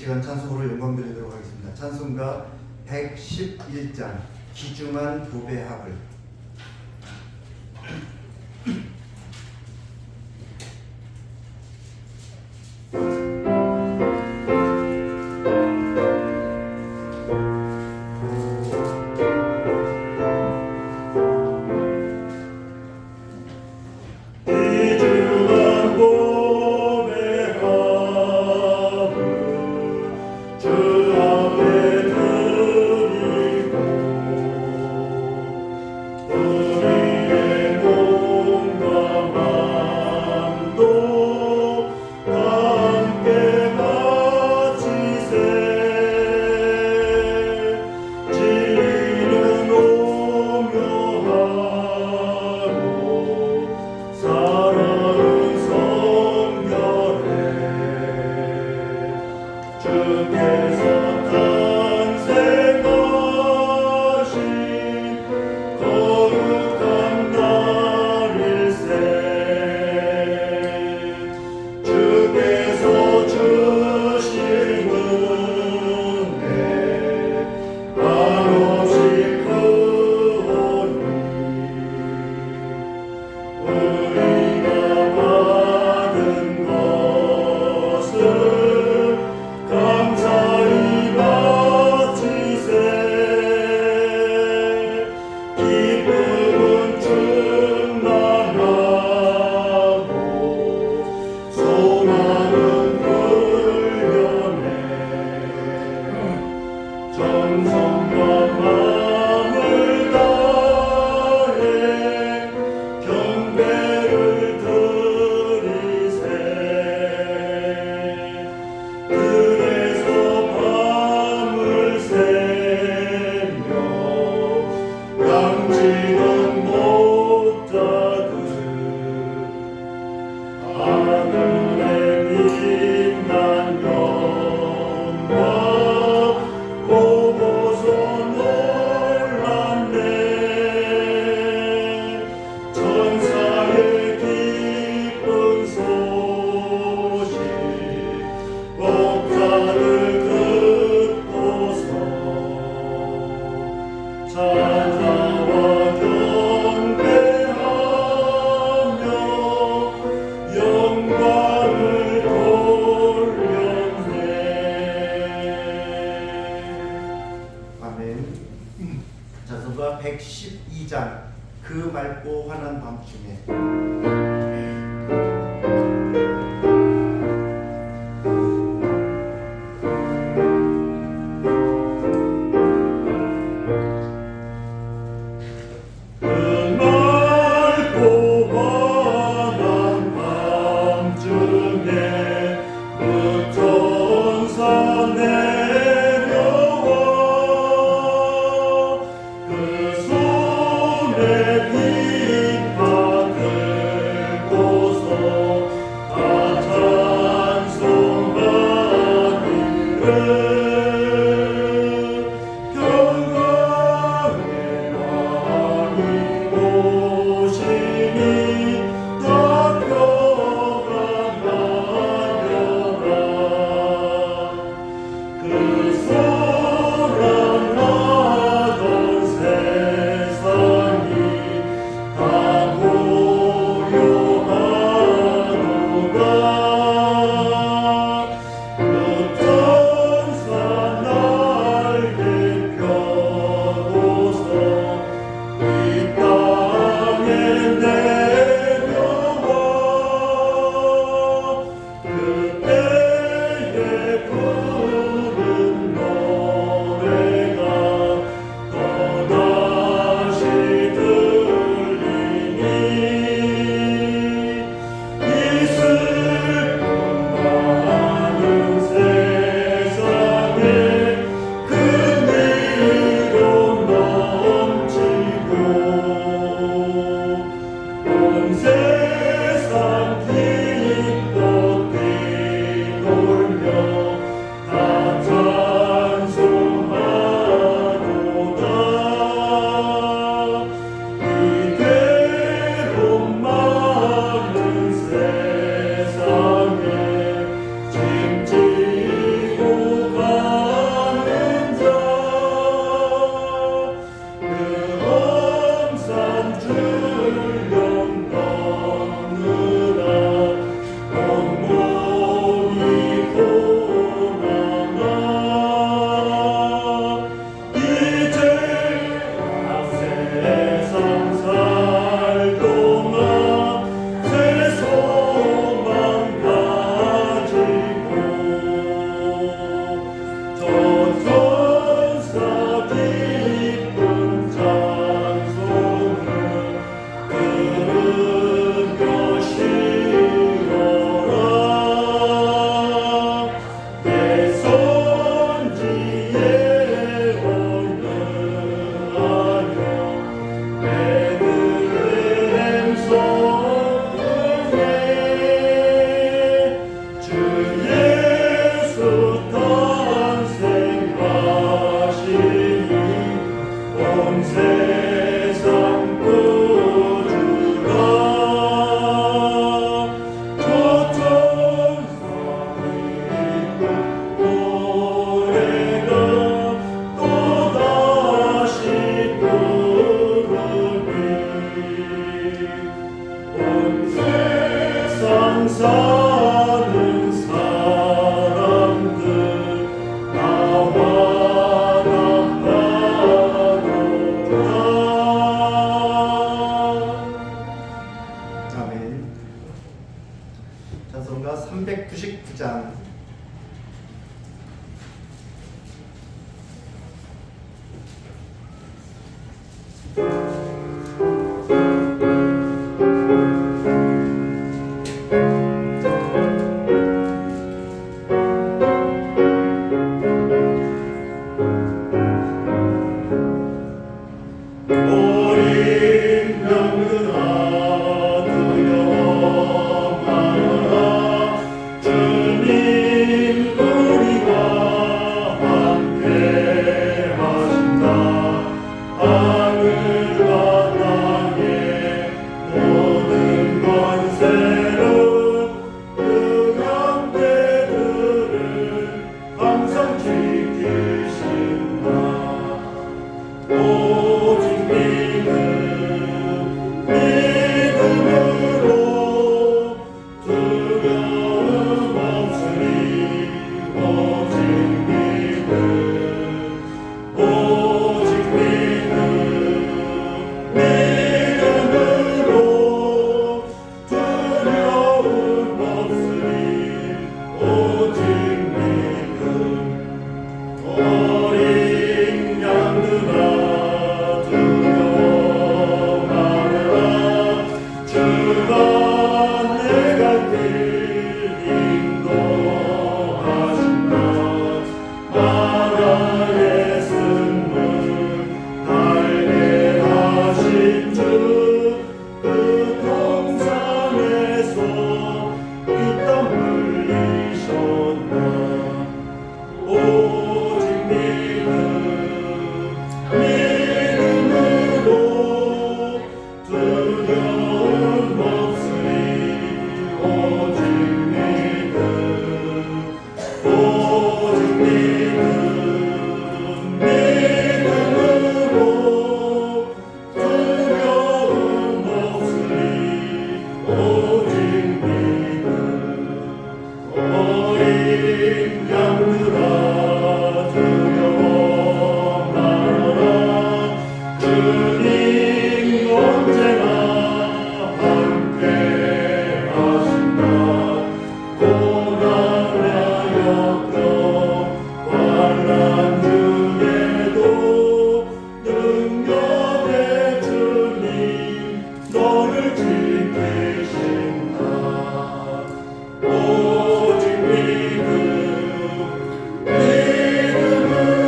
시간 찬송으로 영광드리도록 하겠습니다. 찬송가 111장 귀중한 도배 합을. 찬송가 112장 그 맑고 환한 밤중에. 그 손에 빛 받을 온 세상 구주라 저천 산이 노래가 또다시 부르니 온 세상 사는 사람들 나와 아멘. 찬송가 399장. 어린 양들아 들여마라 주님 우리와 함께 하신다 하늘과 땅의 모든 권세로 그 양떼들을 항상 지키신다 오직 믿음으로 두려움 없으니 오직 믿음으로 두려움 없으니 오직 믿음 어린 양들아 두려워 말아라 주가 내가 길 인도하신다 마라의 승문 달게 하신 주 그 동산에서 이 땀 흘리셨나 오직 믿음으로 두려움 없으니 오직 믿음으로 두려움 없으니 오직 믿음 어린 양들아 두려워 말아라 주님 언제나 함께 하신다 고난의 역경 환난 중에도 능력의 주님 너를 지키신다 오직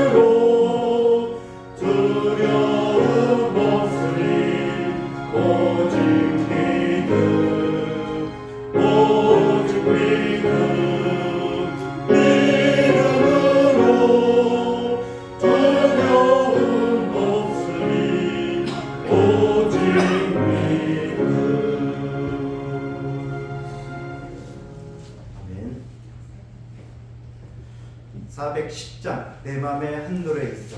믿음으로 두려움 없으니 오직 믿음으로 두려움 없으니 오직 믿음 아멘. 410장 내 맘에 한 노래 있어.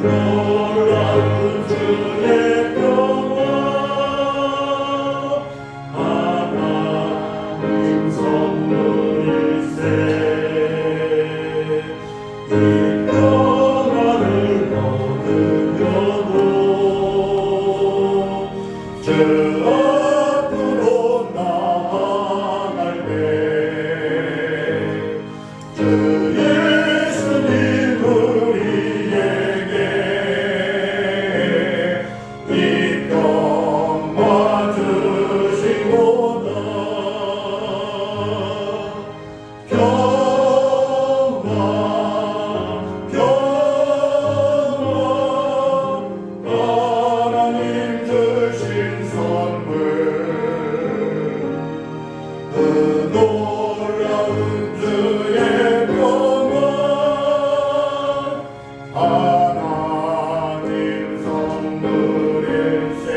놀라운 주의 평화 하나님 선물일세 이 평화를 거두려고 주 앞으로 나아갈 때 주 예수님 우리에게 이 평화 주시고다 평화 하나님 주신 선물 그 놀라운 주의 평화 하나님 선물일세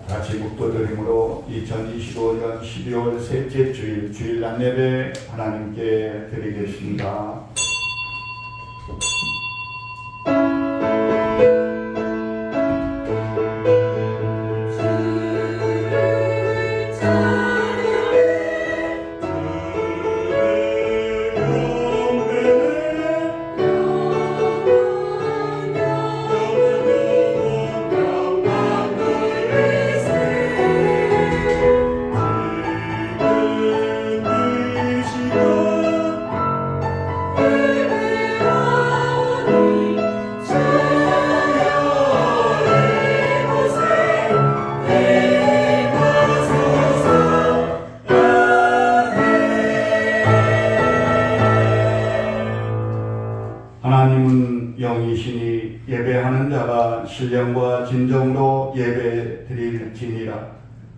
같이 묵도드림으로 2025년 12월 셋째 주일 주일 안내를 하나님께 드리겠습니다. 하나님은 영이시니 예배하는 자가 신령과 진정으로 예배 드릴지니라.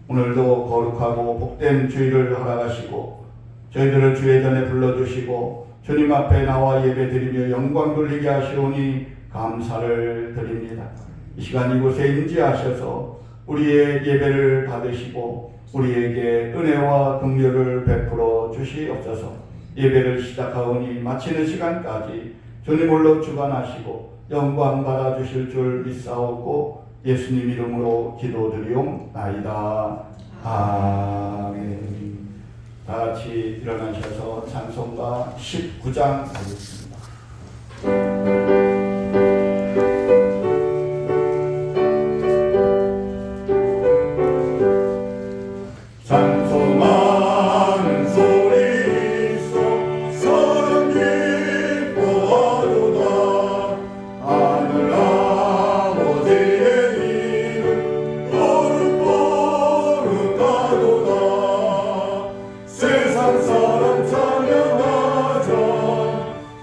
오늘도 거룩하고 복된 주일을 허락하시고 저희들을 주의 전에 불러주시고 주님 앞에 나와 예배 드리며 영광 돌리게 하시오니 감사를 드립니다. 이 시간 이곳에 임재하셔서 우리의 예배를 받으시고 우리에게 은혜와 긍휼을 베풀어 주시옵소서. 예배를 시작하오니 마치는 시간까지 주님 홀로 주관하시고 영광 받아주실 줄 믿사옵고 예수님 이름으로 기도드리옵나이다. 아멘. 다 같이 일어나셔서 찬송가 19장 하겠습니다. 찬송하는 소리 있어 사랑 기뻐하도다 하늘 아버지의 이름 거룩거룩하도다 세상 사람 찬양하자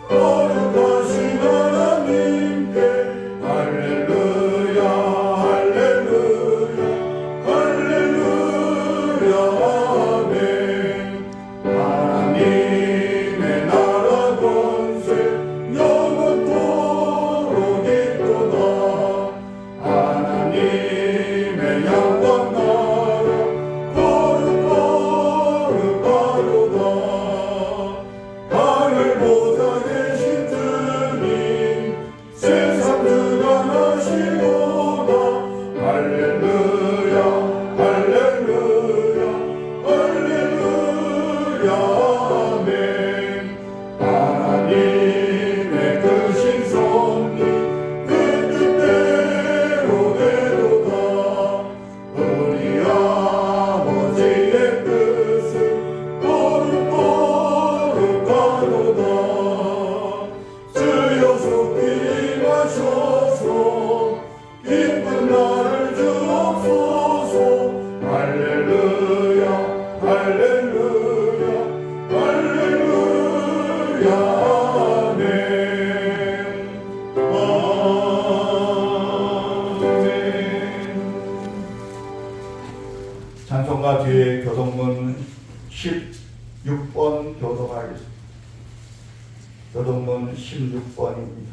거룩하신 하나님께 할렐루야 할렐루야 할렐루야 아멘 하나님의 나라 권세 영원토록 있도다 하나님의 영광 나라 거룩거룩하도다 하늘 보좌 계신 주님 세상 주관하시도다 할렐루야 할렐루야 할렐루야 아멘 하나님의 크신 섭리 그 뜻대로 되도다 우리 아버지의 뜻은 거룩거룩하도다 주여 속히 임하셔서 기쁜 날을 주옵소서 할렐루야 할렐루야 할렐루야 아멘 아멘 찬송가 뒤에 교동문 16번 교도하겠습니다. 교동문 16번입니다.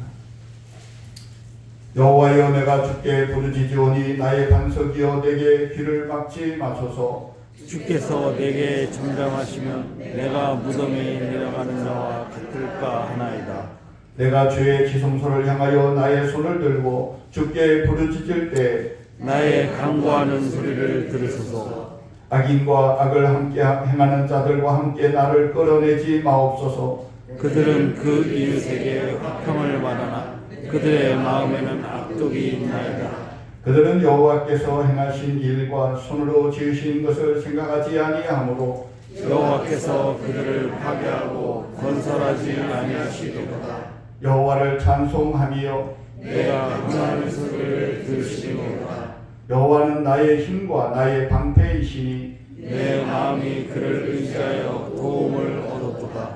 여호와여 내가 주께 부르짖으오니 나의 반석이여 내게 귀를 막지 마소서 주께서 내게 잠잠하시면 내가 무덤에 내려가는 자와 같을까 하나이다. 내가 주의 지성소를 향하여 나의 손을 들고 주께 부르짖을 때 나의 간구하는 소리를 들으소서. 악인과 악을 함께 행하는 자들과 함께 나를 끌어내지 마옵소서. 그들은 그 이웃에게 화평을 바라나 그들의 마음에는 악독이 있나이다. 그들은 여호와께서 행하신 일과 손으로 지으신 것을 생각하지 아니하므로 여호와께서 그들을 파괴하고 건설하지 아니하시도다. 여호와를 찬송하며 내가 응하는 소리를 들으시리로다. 여호와는 나의 힘과 나의 방패이시니 내 마음이 그를 의지하여 도움을 얻었도다.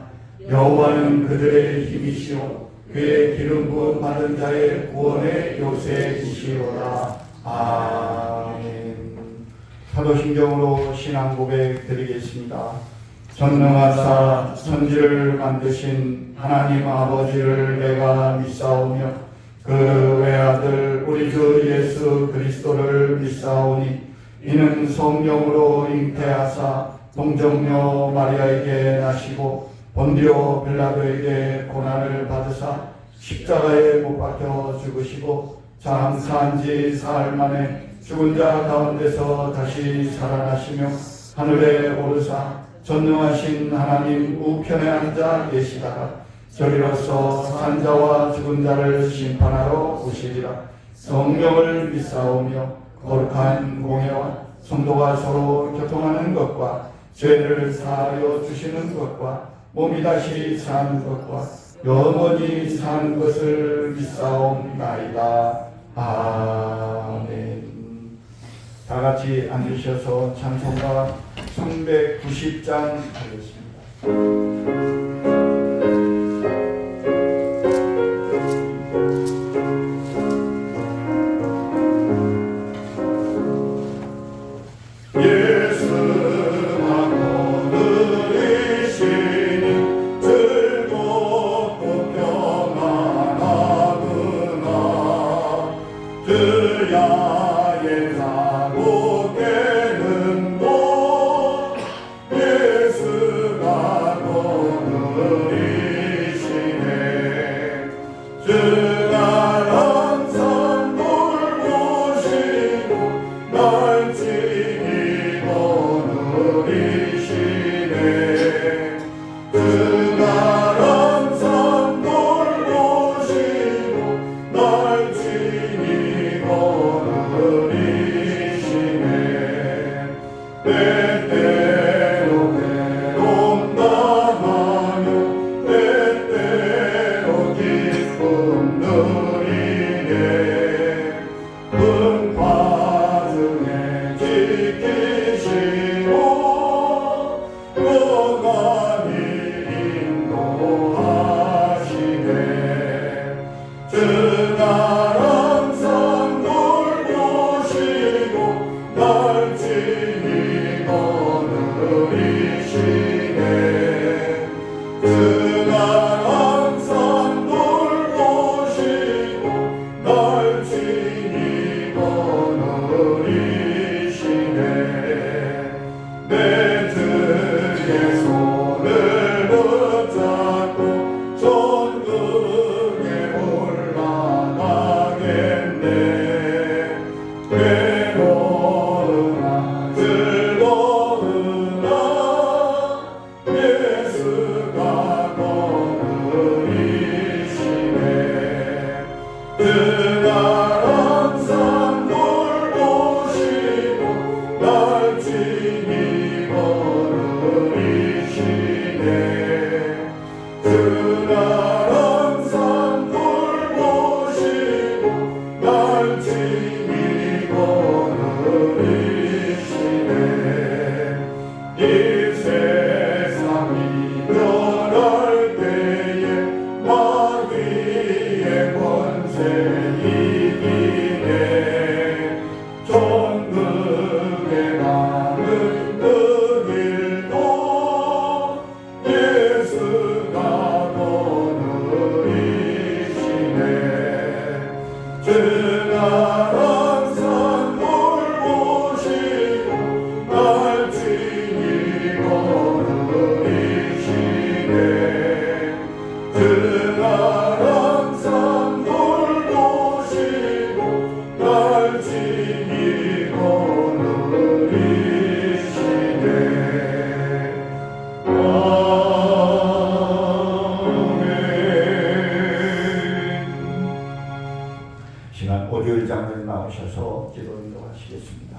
여호와는 그들의 힘이시오 그의 기름 부음 받은 자의 구원의 요새이시로다. 아멘. 사도신경으로 신앙 고백 드리겠습니다. 전능하사 천지를 만드신 하나님 아버지를 내가 믿사오며 그 외아들 우리 주 예수 그리스도를 믿사오니 이는 성령으로 잉태하사 동정녀 마리아에게 나시고 본디오 빌라도에게 고난을 받으사 십자가에 못 박혀 죽으시고 장사한 지 사흘 만에 죽은 자 가운데서 다시 살아나시며 하늘에 오르사 전능하신 하나님 우편에 앉아 계시다가 저리로서 산 자와 죽은 자를 심판하러 오시리라. 성령을 믿사오며 거룩한 공예와 성도가 서로 교통하는 것과 죄를 사하여 주시는 것과 몸이 다시 사는 것과 영원히 사는 것을 믿사옵나이다. 아멘. 다 같이 앉으셔서 찬송가 390장 하겠습니다. 예수가 날 항상 돌보시고 날 지키고 누리시네. 지난 월요일 장로님 나오셔서 기도 인도하시겠습니다.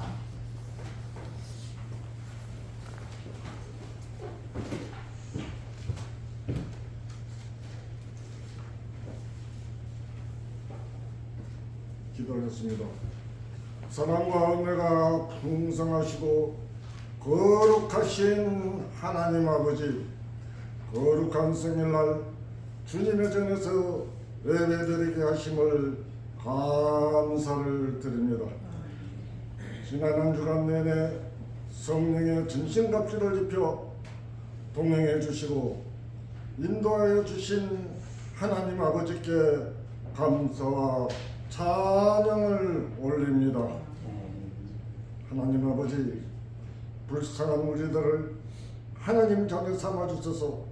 기도하겠습니다. 사랑과 은혜가 풍성하시고 거룩하신 하나님 아버지, 거룩한 생일날 주님의 전에서 예배드리게 하심을 감사를 드립니다. 지난 한 주간 내내 성령의 전신갑주를 입혀 동행해 주시고 인도하여 주신 하나님 아버지께 감사와 찬양을 올립니다. 하나님 아버지, 불쌍한 우리들을 하나님 자녀 삼아 주셔서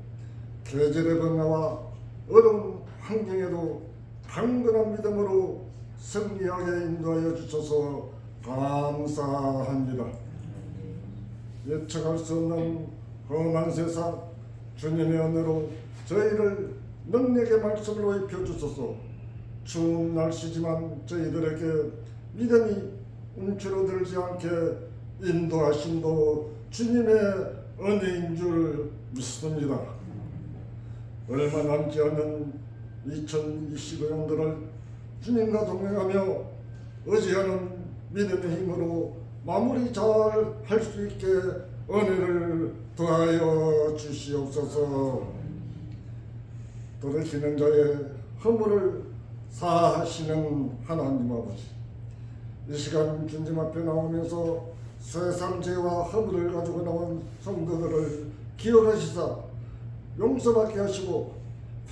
계절의 변화와 어려운 환경에도 강건한 믿음으로 승리하게 인도하여 주셔서 감사합니다. 예측할 수 없는 험한 세상, 주님의 은혜로 저희를 능력의 말씀으로 입혀주소서. 추운 날씨지만 저희들에게 믿음이 움츠러들지 않게 인도하심도 주님의 은혜인 줄 믿습니다. 얼마 남지 않은 2025년도를 주님과 동행하며 의지하는 믿음의 힘으로 마무리 잘 할 수 있게 은혜를 더하여 주시옵소서. 들으시는 자의 허물을 사하시는 하나님 아버지, 이 시간 주님 앞에 나오면서 세상 죄와 허물을 가지고 나온 성도들을 기억하시사 용서받게 하시고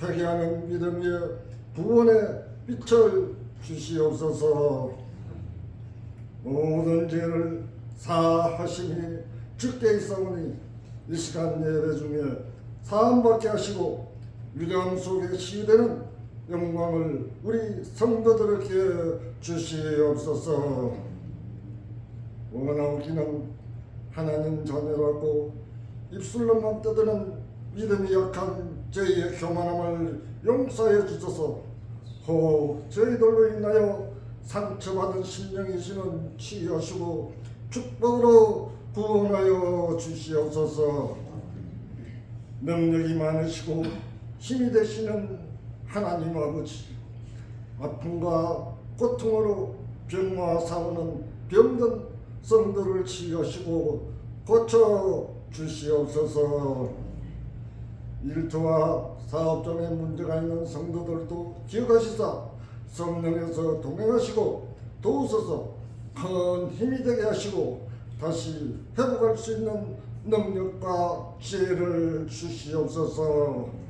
회개하는 믿음의 구원의 빛을 주시옵소서. 모든 죄를 사하심이 주께 있사오니 이 시간 예배 중에 사함받게 하시고 유령 속에 시되는 영광을 우리 성도들에게 주시옵소서. 원하기는 하나님 자녀라고 입술로만 떠드는 믿음이 약한 저희의 교만함을 용서해 주셔서 혹 저희들로 인하여 상처받은 심령이시는 치유하시고 축복으로 구원하여 주시옵소서. 능력이 많으시고 힘이 되시는 하나님 아버지, 아픔과 고통으로 병과 싸우는 병든 성도를 치유하시고 고쳐 주시옵소서. 일터와 사업장에 문제가 있는 성도들도 기억하시사 성령에서 동행하시고 도우소서. 큰 힘이 되게 하시고 다시 회복할 수 있는 능력과 지혜를 주시옵소서.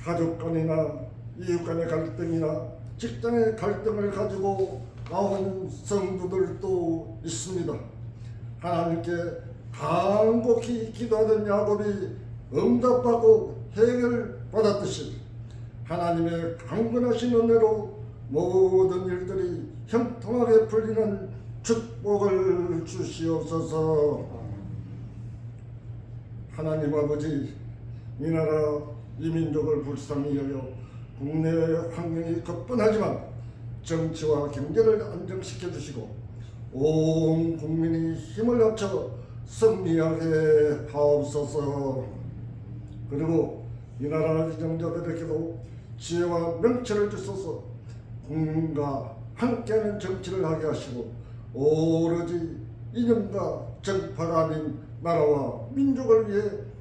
가족 간이나 이웃 간의 갈등이나 직장의 갈등을 가지고 나오는 성도들도 있습니다. 하나님께 간곡히 기도하던 야곱이 응답받고 해결받았듯이 하나님의 강건하신 은혜로 모든 일들이 형통하게 풀리는 축복을 주시옵소서. 하나님 아버지, 이 나라 이 민족을 불쌍히 여겨 국내의 환경이 급변하지만 정치와 경제를 안정시켜 주시고 온 국민이 힘을 합쳐 승리하게 하옵소서. 그리고 이 나라 지정자들에게도 지혜와 명철을 주소서. 국민과 함께하는 정치를 하게 하시고 오로지 이념과 정파가 아닌 나라와 민족을 위해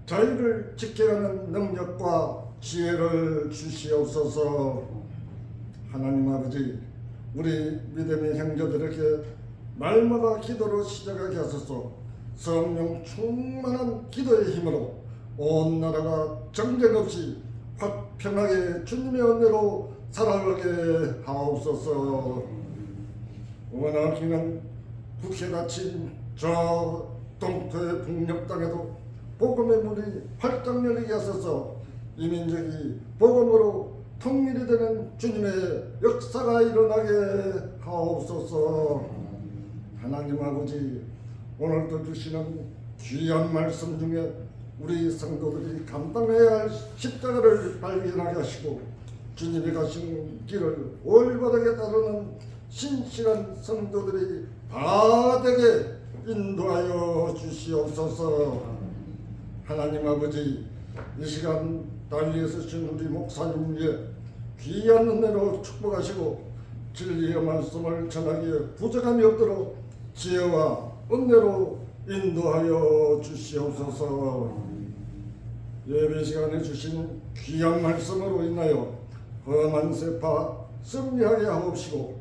자유를 지켜가는 능력과 지혜를 주시옵소서. 하나님 아버지, 우리 믿음의 형제들에게 날마다 기도로 시작하게 하소서. 성령 충만한 기도의 힘으로 온 나라가 정쟁 없이 화평하게 주님의 은혜로 살아가게 하옵소서. 원하기는 국회 닫힌 저 동토의 북녘 땅에도 복음의 문이 활짝 열리게 하소서. 이민족이 복음으로 통일이 되는 주님의 역사가 일어나게 하옵소서. 하나님 아버지, 오늘도 주시는 귀한 말씀 중에 우리 성도들이 감당해야 할 십자가를 발견하게 하시고 주님이 가신 길을 올바르게 따르는 신실한 성도들이 다 되게 인도하여 주시옵소서. 하나님 아버지, 이 시간 달리에서 신 우리 목사님 위에 귀한 은혜로 축복하시고 진리의 말씀을 전하기에 부족함이 없도록 지혜와 은혜로 인도하여 주시옵소서. 예배 시간에 주신 귀한 말씀으로 인하여 험한 세파 승리하게 하옵시고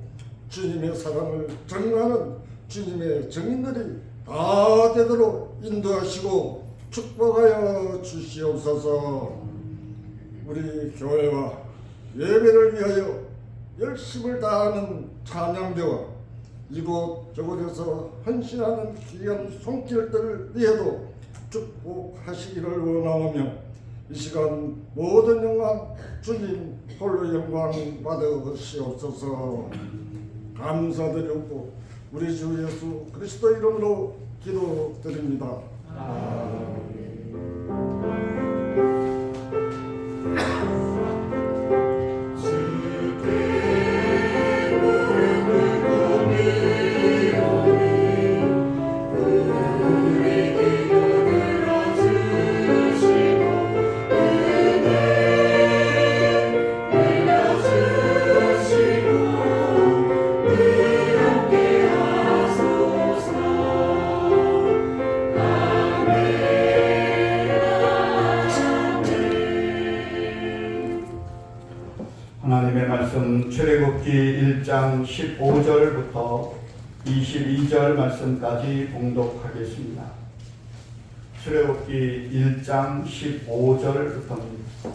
주님의 사랑을 전하는 주님의 증인들이 다 되도록 인도하시고 축복하여 주시옵소서. 우리 교회와 예배를 위하여 열심을 다하는 찬양대와 이곳 저곳에서 헌신하는 귀한 손길들 위에도 축복하시기를 원하오며 이 시간 모든 영광 주님 홀로 영광 받으시옵소서. 감사드리고 우리 주 예수 그리스도 이름으로 기도드립니다. 하나님의 말씀 출애굽기 1장 15절부터 22절 말씀까지 봉독하겠습니다. 출애굽기 1장 15절부터입니다.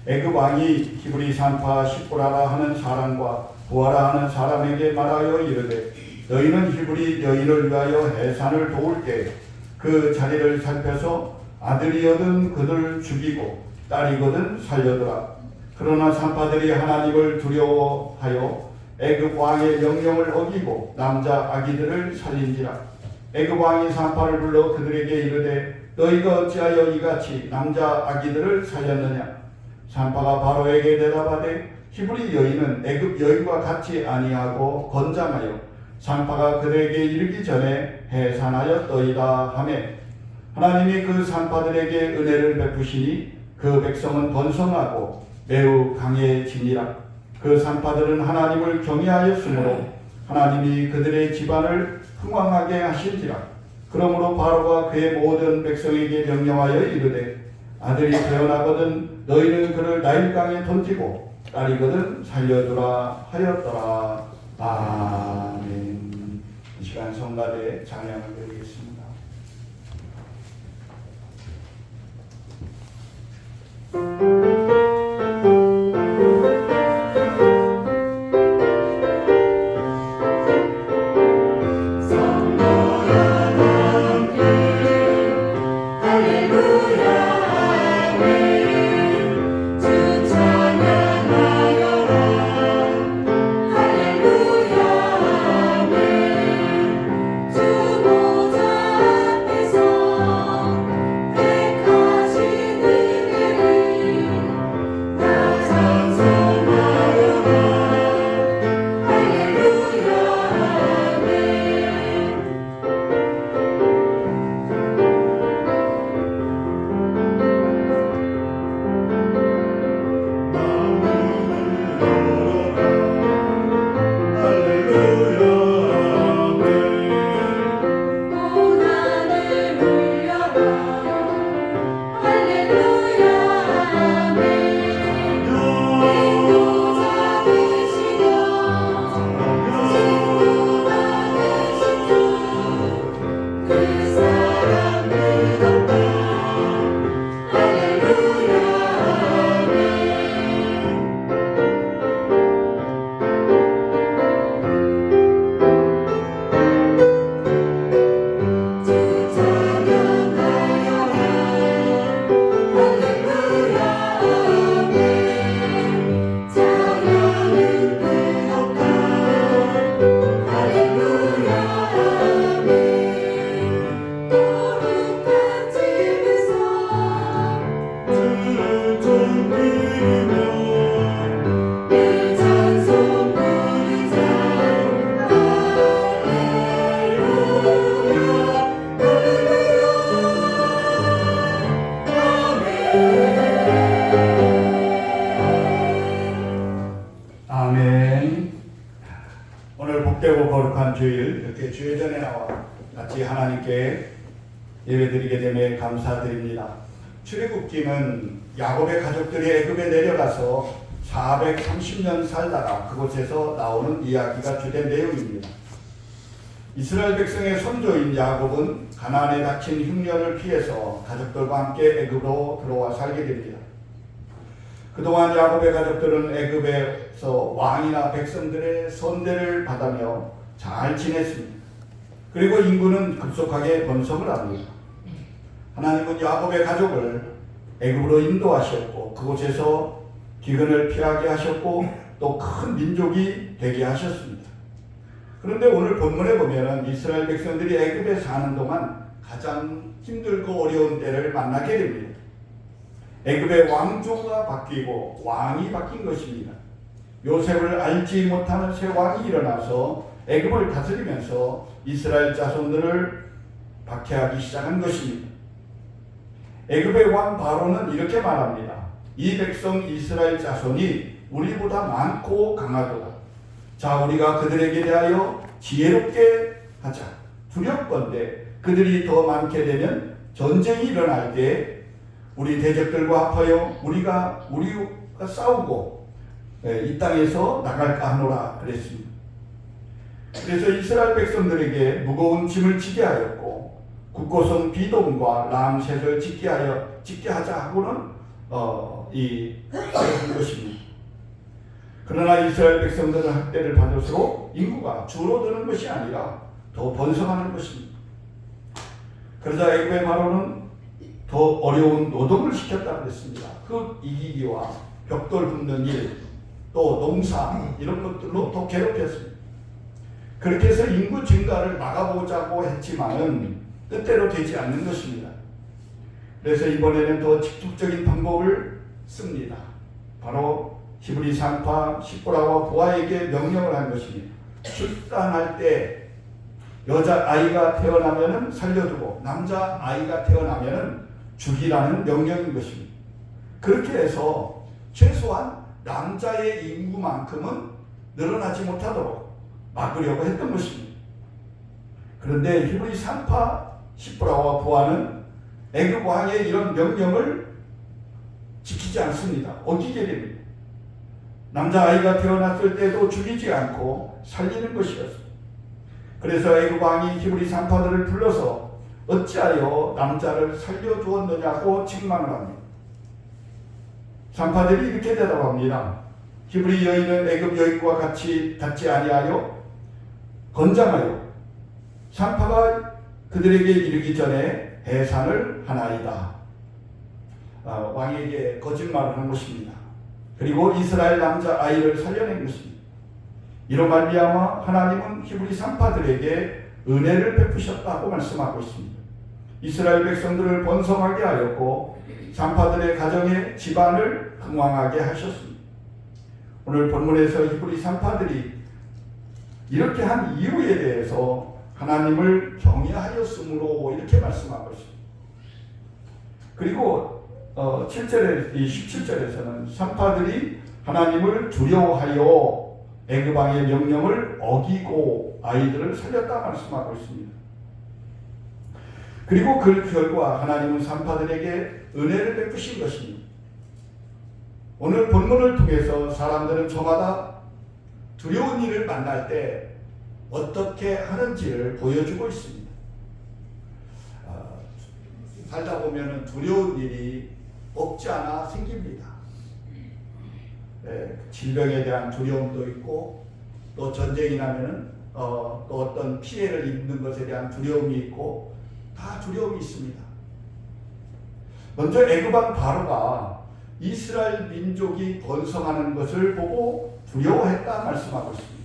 애굽 왕이 히브리 산파 시보라라 하는 사람과 부하라 하는 사람에게 말하여 이르되 너희는 히브리 여인을 위하여 해산을 도울 때 그 자리를 살펴서 아들이거든 그들 죽이고 딸이거든 살려두라. 그러나 산파들이 하나님을 두려워하여 애굽 왕의 명령을 어기고 남자 아기들을 살린지라. 애굽 왕이 산파를 불러 그들에게 이르되 너희가 어찌하여 이같이 남자 아기들을 살렸느냐. 산파가 바로에게 대답하되 히브리 여인은 애굽 여인과 같이 아니하고 건장하여 산파가 그들에게 이르기 전에 해산하였더이다 하매 하나님이 그 산파들에게 은혜를 베푸시니 그 백성은 번성하고 매우 강해지니라. 그 산파들은 하나님을 경외하였으므로 하나님이 그들의 집안을 흥왕하게 하신지라. 그러므로 바로가 그의 모든 백성에게 명령하여 이르되 아들이 태어나거든 너희는 그를 나일강에 던지고 딸이거든 살려두라 하였더라. 아멘. 이 시간 성가대 찬양을 드리겠습니다. 할렐루야 아멘 주 보좌 거룩한 주일 이렇게 주일 전에 나와 같이 하나님께 예배드리게 됨에 감사드립니다. 출애굽기는 야곱의 가족들이 애굽에 내려가서 430년 살다가 그곳에서 나오는 이야기가 주된 내용입니다. 이스라엘 백성의 선조인 야곱은 가나안에 닥친 흉년을 피해서 가족들과 함께 애굽으로 들어와 살게 됩니다. 그동안 야곱의 가족들은 애굽에서 왕이나 백성들의 선대를 받으며 잘 지냈습니다. 그리고 인구는 급속하게 번성을 합니다. 하나님은 야곱의 가족을 애굽으로 인도하셨고 그곳에서 기근을 피하게 하셨고 또 큰 민족이 되게 하셨습니다. 그런데 오늘 본문에 보면은 이스라엘 백성들이 애굽에 사는 동안 가장 힘들고 어려운 때를 만나게 됩니다. 애굽의 왕조가 바뀌고 왕이 바뀐 것입니다. 요셉을 알지 못하는 새 왕이 일어나서 애굽을 다스리면서 이스라엘 자손들을 박해하기 시작한 것입니다. 애굽의 왕 바로는 이렇게 말합니다. 이 백성 이스라엘 자손이 우리보다 많고 강하도다. 자, 우리가 그들에게 대하여 지혜롭게 하자. 두렵건대 그들이 더 많게 되면 전쟁이 일어날 때 우리 대적들과 합하여 우리가 싸우고 이 땅에서 나갈까 하노라 그랬습니다. 그래서 이스라엘 백성들에게 무거운 짐을 지게 하였고 굳고선 비동과 람셋을 짓게 하자 하고는 한 것입니다. 그러나 이스라엘 백성들은 학대를 받을수록 인구가 줄어드는 것이 아니라 더 번성하는 것입니다. 그러자 애굽의 바로는 더 어려운 노동을 시켰다고 그랬습니다. 흙 이기기와 벽돌 붓는 일, 또 농사 이런 것들로 더 괴롭혔습니다. 그렇게 해서 인구 증가를 막아보자고 했지만은 뜻대로 되지 않는 것입니다. 그래서 이번에는 더 직접적인 방법을 씁니다. 바로 히브리 산파 시보라와 부하에게 명령을 한 것입니다. 출산할 때 여자아이가 태어나면은 살려두고 남자아이가 태어나면은 죽이라는 명령인 것입니다. 그렇게 해서 최소한 남자의 인구만큼은 늘어나지 못하도록 막으려고 했던 것입니다. 그런데 히브리 산파 시보라와 부하는 애굽 왕의 이런 명령을 지키지 않습니다. 어기게 됩니다. 남자아이가 태어났을 때도 죽이지 않고 살리는 것이었습니다. 그래서 애굽 왕이 히브리 산파들을 불러서 어찌하여 남자를 살려주었느냐고 직망을 합니다. 산파들이 이렇게 대답합니다. 히브리 여인은 애굽 여인과 같이 닿지 아니하여 건장하여 산파가 그들에게 이르기 전에 해산을 하나이다. 왕에게 거짓말을 한 것입니다. 그리고 이스라엘 남자아이를 살려낸 것입니다. 이로 말미암아 하나님은 히브리 산파들에게 은혜를 베푸셨다고 말씀하고 있습니다. 이스라엘 백성들을 번성하게 하였고 산파들의 가정의 집안을 흥왕하게 하셨습니다. 오늘 본문에서 히브리 산파들이 이렇게 한 이유에 대해서 하나님을 경외하였으므로 이렇게 말씀하고 있습니다. 그리고 17절에서는 산파들이 하나님을 두려워하여 애굽 왕의 명령을 어기고 아이들을 살렸다 말씀하고 있습니다. 그리고 그 결과 하나님은 산파들에게 은혜를 베푸신 것입니다. 오늘 본문을 통해서 사람들은 저마다 두려운 일을 만날 때 어떻게 하는지를 보여주고 있습니다. 살다 보면 두려운 일이 없지 않아 생깁니다. 질병에 대한 두려움도 있고 또 전쟁이 나면은 또 어떤 피해를 입는 것에 대한 두려움이 있고 다 두려움이 있습니다. 먼저 애굽 왕 바로가 이스라엘 민족이 번성하는 것을 보고 두려워했다 말씀하고 있습니다.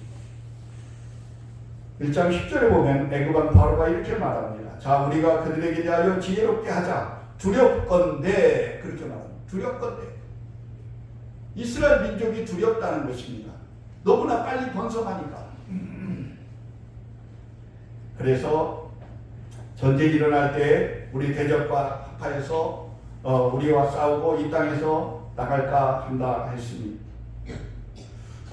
1장 10절에 보면 애굽 왕 바로가 이렇게 말합니다. 자, 우리가 그들에게 대하여 지혜롭게 하자. 두렵건대 그렇게 말합니다. 두렵건대. 이스라엘 민족이 두렵다는 것입니다. 너무나 빨리 번성하니까. 그래서 전쟁이 일어날 때 우리 대적과 합하여서 우리와 싸우고 이 땅에서 나갈까 한다 했습니다.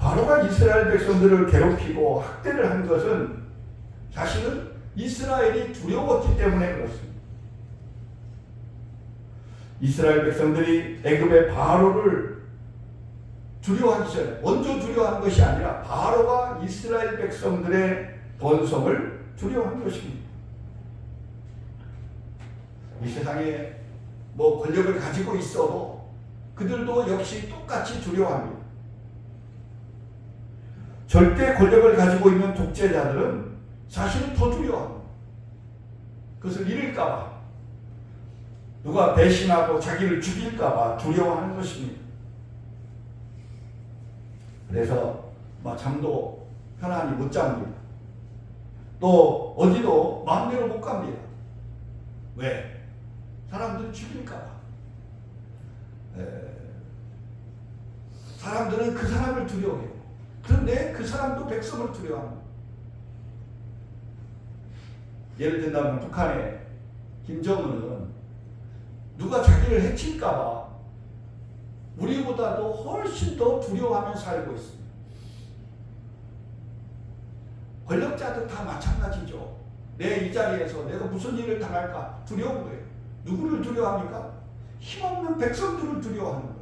바로가 이스라엘 백성들을 괴롭히고 학대를 한 것은 사실은 이스라엘이 두려웠기 때문에 그렇습니다. 이스라엘 백성들이 애굽의 바로를 두려워하기 전에 먼저 두려워한 것이 아니라 바로가 이스라엘 백성들의 번성을 두려워한 것입니다. 이 세상에 뭐 권력을 가지고 있어도 그들도 역시 똑같이 두려워합니다. 절대 권력을 가지고 있는 독재자들은 사실은 더 두려워합니다. 그것을 잃을까봐, 누가 배신하고 자기를 죽일까봐 두려워하는 것입니다. 그래서 잠도 편안히 못 잡니다. 또 어디도 마음대로 못 갑니다. 왜? 사람들은 죽일까봐. 사람들은 그 사람을 두려워해요. 그런데 그 사람도 백성을 두려워합니다. 예를 든다면 북한의 김정은은 누가 자기를 해칠까봐 우리보다도 훨씬 더 두려워하며 살고 있습니다. 권력자도 다 마찬가지죠. 내 이 자리에서 내가 무슨 일을 당할까 두려운 거예요. 누구를 두려워합니까? 힘없는 백성들을 두려워하는 거예요.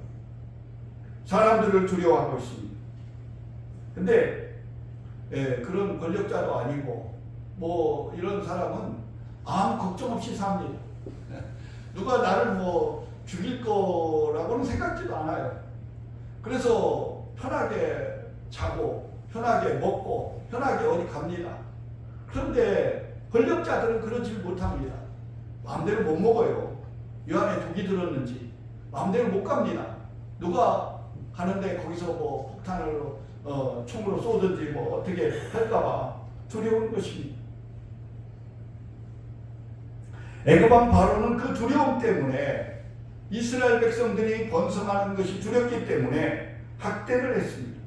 사람들을 두려워하고 있습니다. 근데 그런 권력자도 아니고 뭐 이런 사람은 아무 걱정 없이 삽니다. 누가 나를 뭐 죽일 거라고는 생각지도 않아요. 그래서 편하게 자고 편하게 먹고 편하게 어디 갑니다. 그런데 권력자들은 그러지 못합니다. 마음대로 못 먹어요. 이 안에 독이 들었는지 마음대로 못 갑니다. 누가 가는데 거기서 뭐 폭탄을 총으로 쏘든지 뭐 어떻게 할까봐 두려운 것입니다. 애굽왕 바로는 그 두려움 때문에 이스라엘 백성들이 번성하는 것이 두렵기 때문에 학대를 했습니다.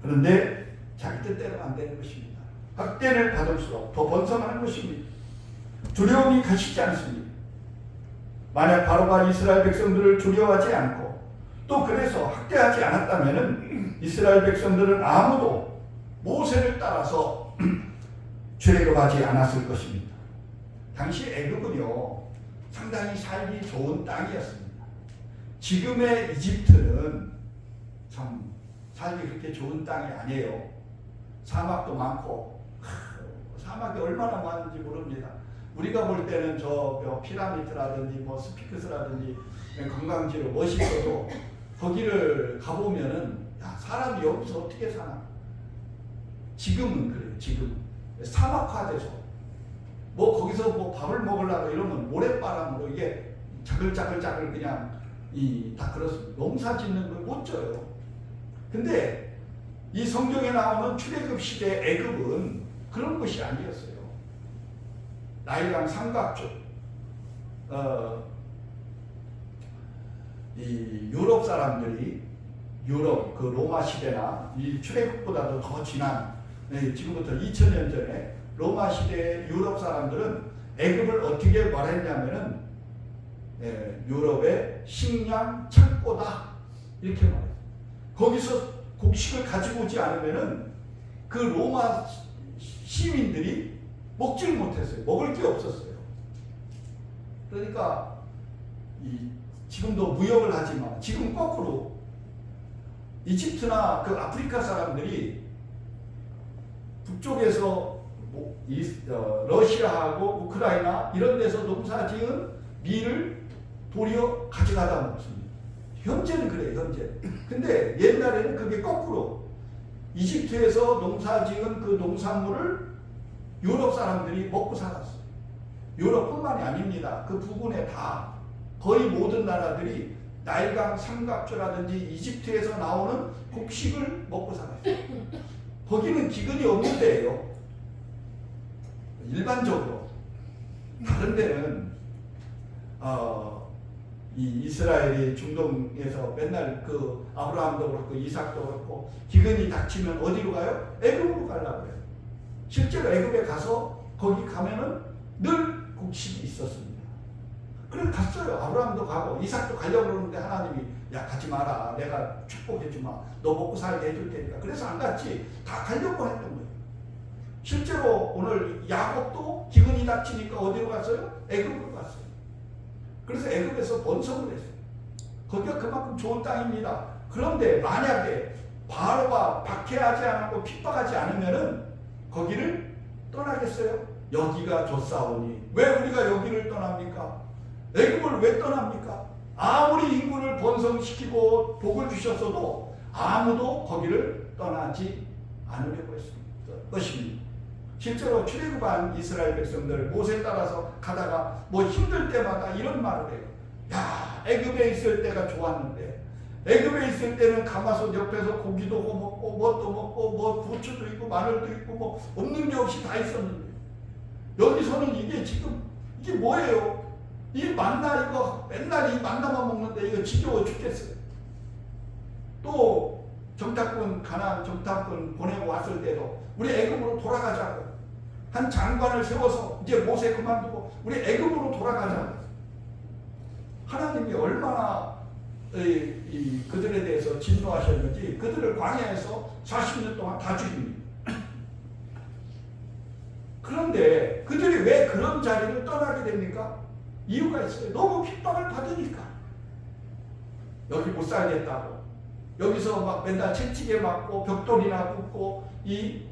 그런데 자기 뜻대로 안 되는 것입니다. 학대를 받을수록 더 번성하는 것입니다. 두려움이 가시지 않습니다. 만약 바로가 이스라엘 백성들을 두려워하지 않고 또 그래서 학대하지 않았다면 이스라엘 백성들은 아무도 모세를 따라서 출애굽하지 않았을 것입니다. 당시 애굽은요 상당히 살기 좋은 땅이었습니다. 지금의 이집트는 참 살기 그렇게 좋은 땅이 아니에요. 사막도 많고 사막이 얼마나 많은지 모릅니다. 우리가 볼 때는 저 피라미드라든지 뭐 스핑크스라든지 관광지로 멋있어도 거기를 가보면은 야, 사람이 여기서 어떻게 사나? 지금은 그래요. 지금 사막화돼서 뭐 거기서 뭐 밥을 먹으려고 이러면 모래바람으로 이게 자글자글 그냥 다 그렇습니다. 농사 짓는 걸 못 져요. 근데 이 성경에 나오는 출애굽 시대 애굽은 그런 것이 아니었어요. 나일강 삼각조, 이 유럽 사람들이 유럽 그 로마 시대나 이 출애굽보다도 더 지난 지금부터 2000년 전에 로마 시대의 유럽 사람들은 애굽을 어떻게 말했냐면은 유럽의 식량 창고다 이렇게 말해요. 거기서 곡식을 가지고 오지 않으면은 그 로마 시민들이 먹지를 못했어요. 먹을 게 없었어요. 그러니까 지금도 무역을 하지만 지금 거꾸로 이집트나 그 아프리카 사람들이 북쪽에서 러시아하고 우크라이나 이런 데서 농사지은 밀을 도리어 가져가다 먹습니다. 현재는 그래요. 현재. 근데 옛날에는 그게 거꾸로 이집트에서 농사지은 그 농산물을 유럽 사람들이 먹고 살았어요. 유럽뿐만이 아닙니다. 그 부근에 다 거의 모든 나라들이 나일강 삼각조라든지 이집트에서 나오는 곡식을 먹고 살았어요. 거기는 기근이 없는 데예요. 일반적으로. 다른 데는 이 이스라엘이 중동에서 맨날 그 아브라함도 그렇고 이삭도 그렇고 기근이 닥치면 어디로 가요? 애굽으로 가려고 해요. 실제로 애굽에 가서 거기 가면은 늘 곡식이 있었습니다. 그래서 갔어요. 아브라함도 가고 이삭도 가려고 그러는데 하나님이 야 가지 마라. 내가 축복해 주마. 너 먹고 살게 해줄 테니까. 그래서 안 갔지. 다 가려고 했던 거예요. 실제로 오늘 야곱도 기근이 닥치니까 어디로 갔어요? 애굽으로 갔어요. 그래서 애굽에서 번성을 했어요. 거기가 그만큼 좋은 땅입니다. 그런데 만약에 바로가 박해하지 않고 핍박하지 않으면은 거기를 떠나겠어요? 여기가 좋사오니 왜 우리가 여기를 떠납니까? 애굽을 왜 떠납니까? 아무리 인구를 번성시키고 복을 주셨어도 아무도 거기를 떠나지 않으려고 것입니다. 실제로 출애굽한 이스라엘 백성들 모세 따라서 가다가 뭐 힘들 때마다 이런 말을 해요. 야, 애굽에 있을 때가 좋았는데 애굽에 있을 때는 가마솥 옆에서 고기도 먹고 뭣도 먹고 뭐 부추도 있고 마늘도 있고 뭐 없는 게 없이 다 있었는데 여기서는 이게 지금 이게 뭐예요? 이 만나 이거 맨날 이 만나만 먹는데 이거 지겨워 죽겠어요. 또 정탐꾼 가나안 정탐꾼 보내고 왔을 때도 우리 애굽으로 돌아가자고 한 장관을 세워서 이제 모세 그만두고 우리 애굽으로 돌아가자. 하나님이 얼마나 그들에 대해서 진노하셨는지 그들을 광야에서 40년 동안 다 죽입니다. 그런데 그들이 왜 그런 자리를 떠나게 됩니까? 이유가 있어요. 너무 핍박을 받으니까. 여기 못 살겠다고. 여기서 막 맨날 채찍에 맞고 벽돌이나 굽고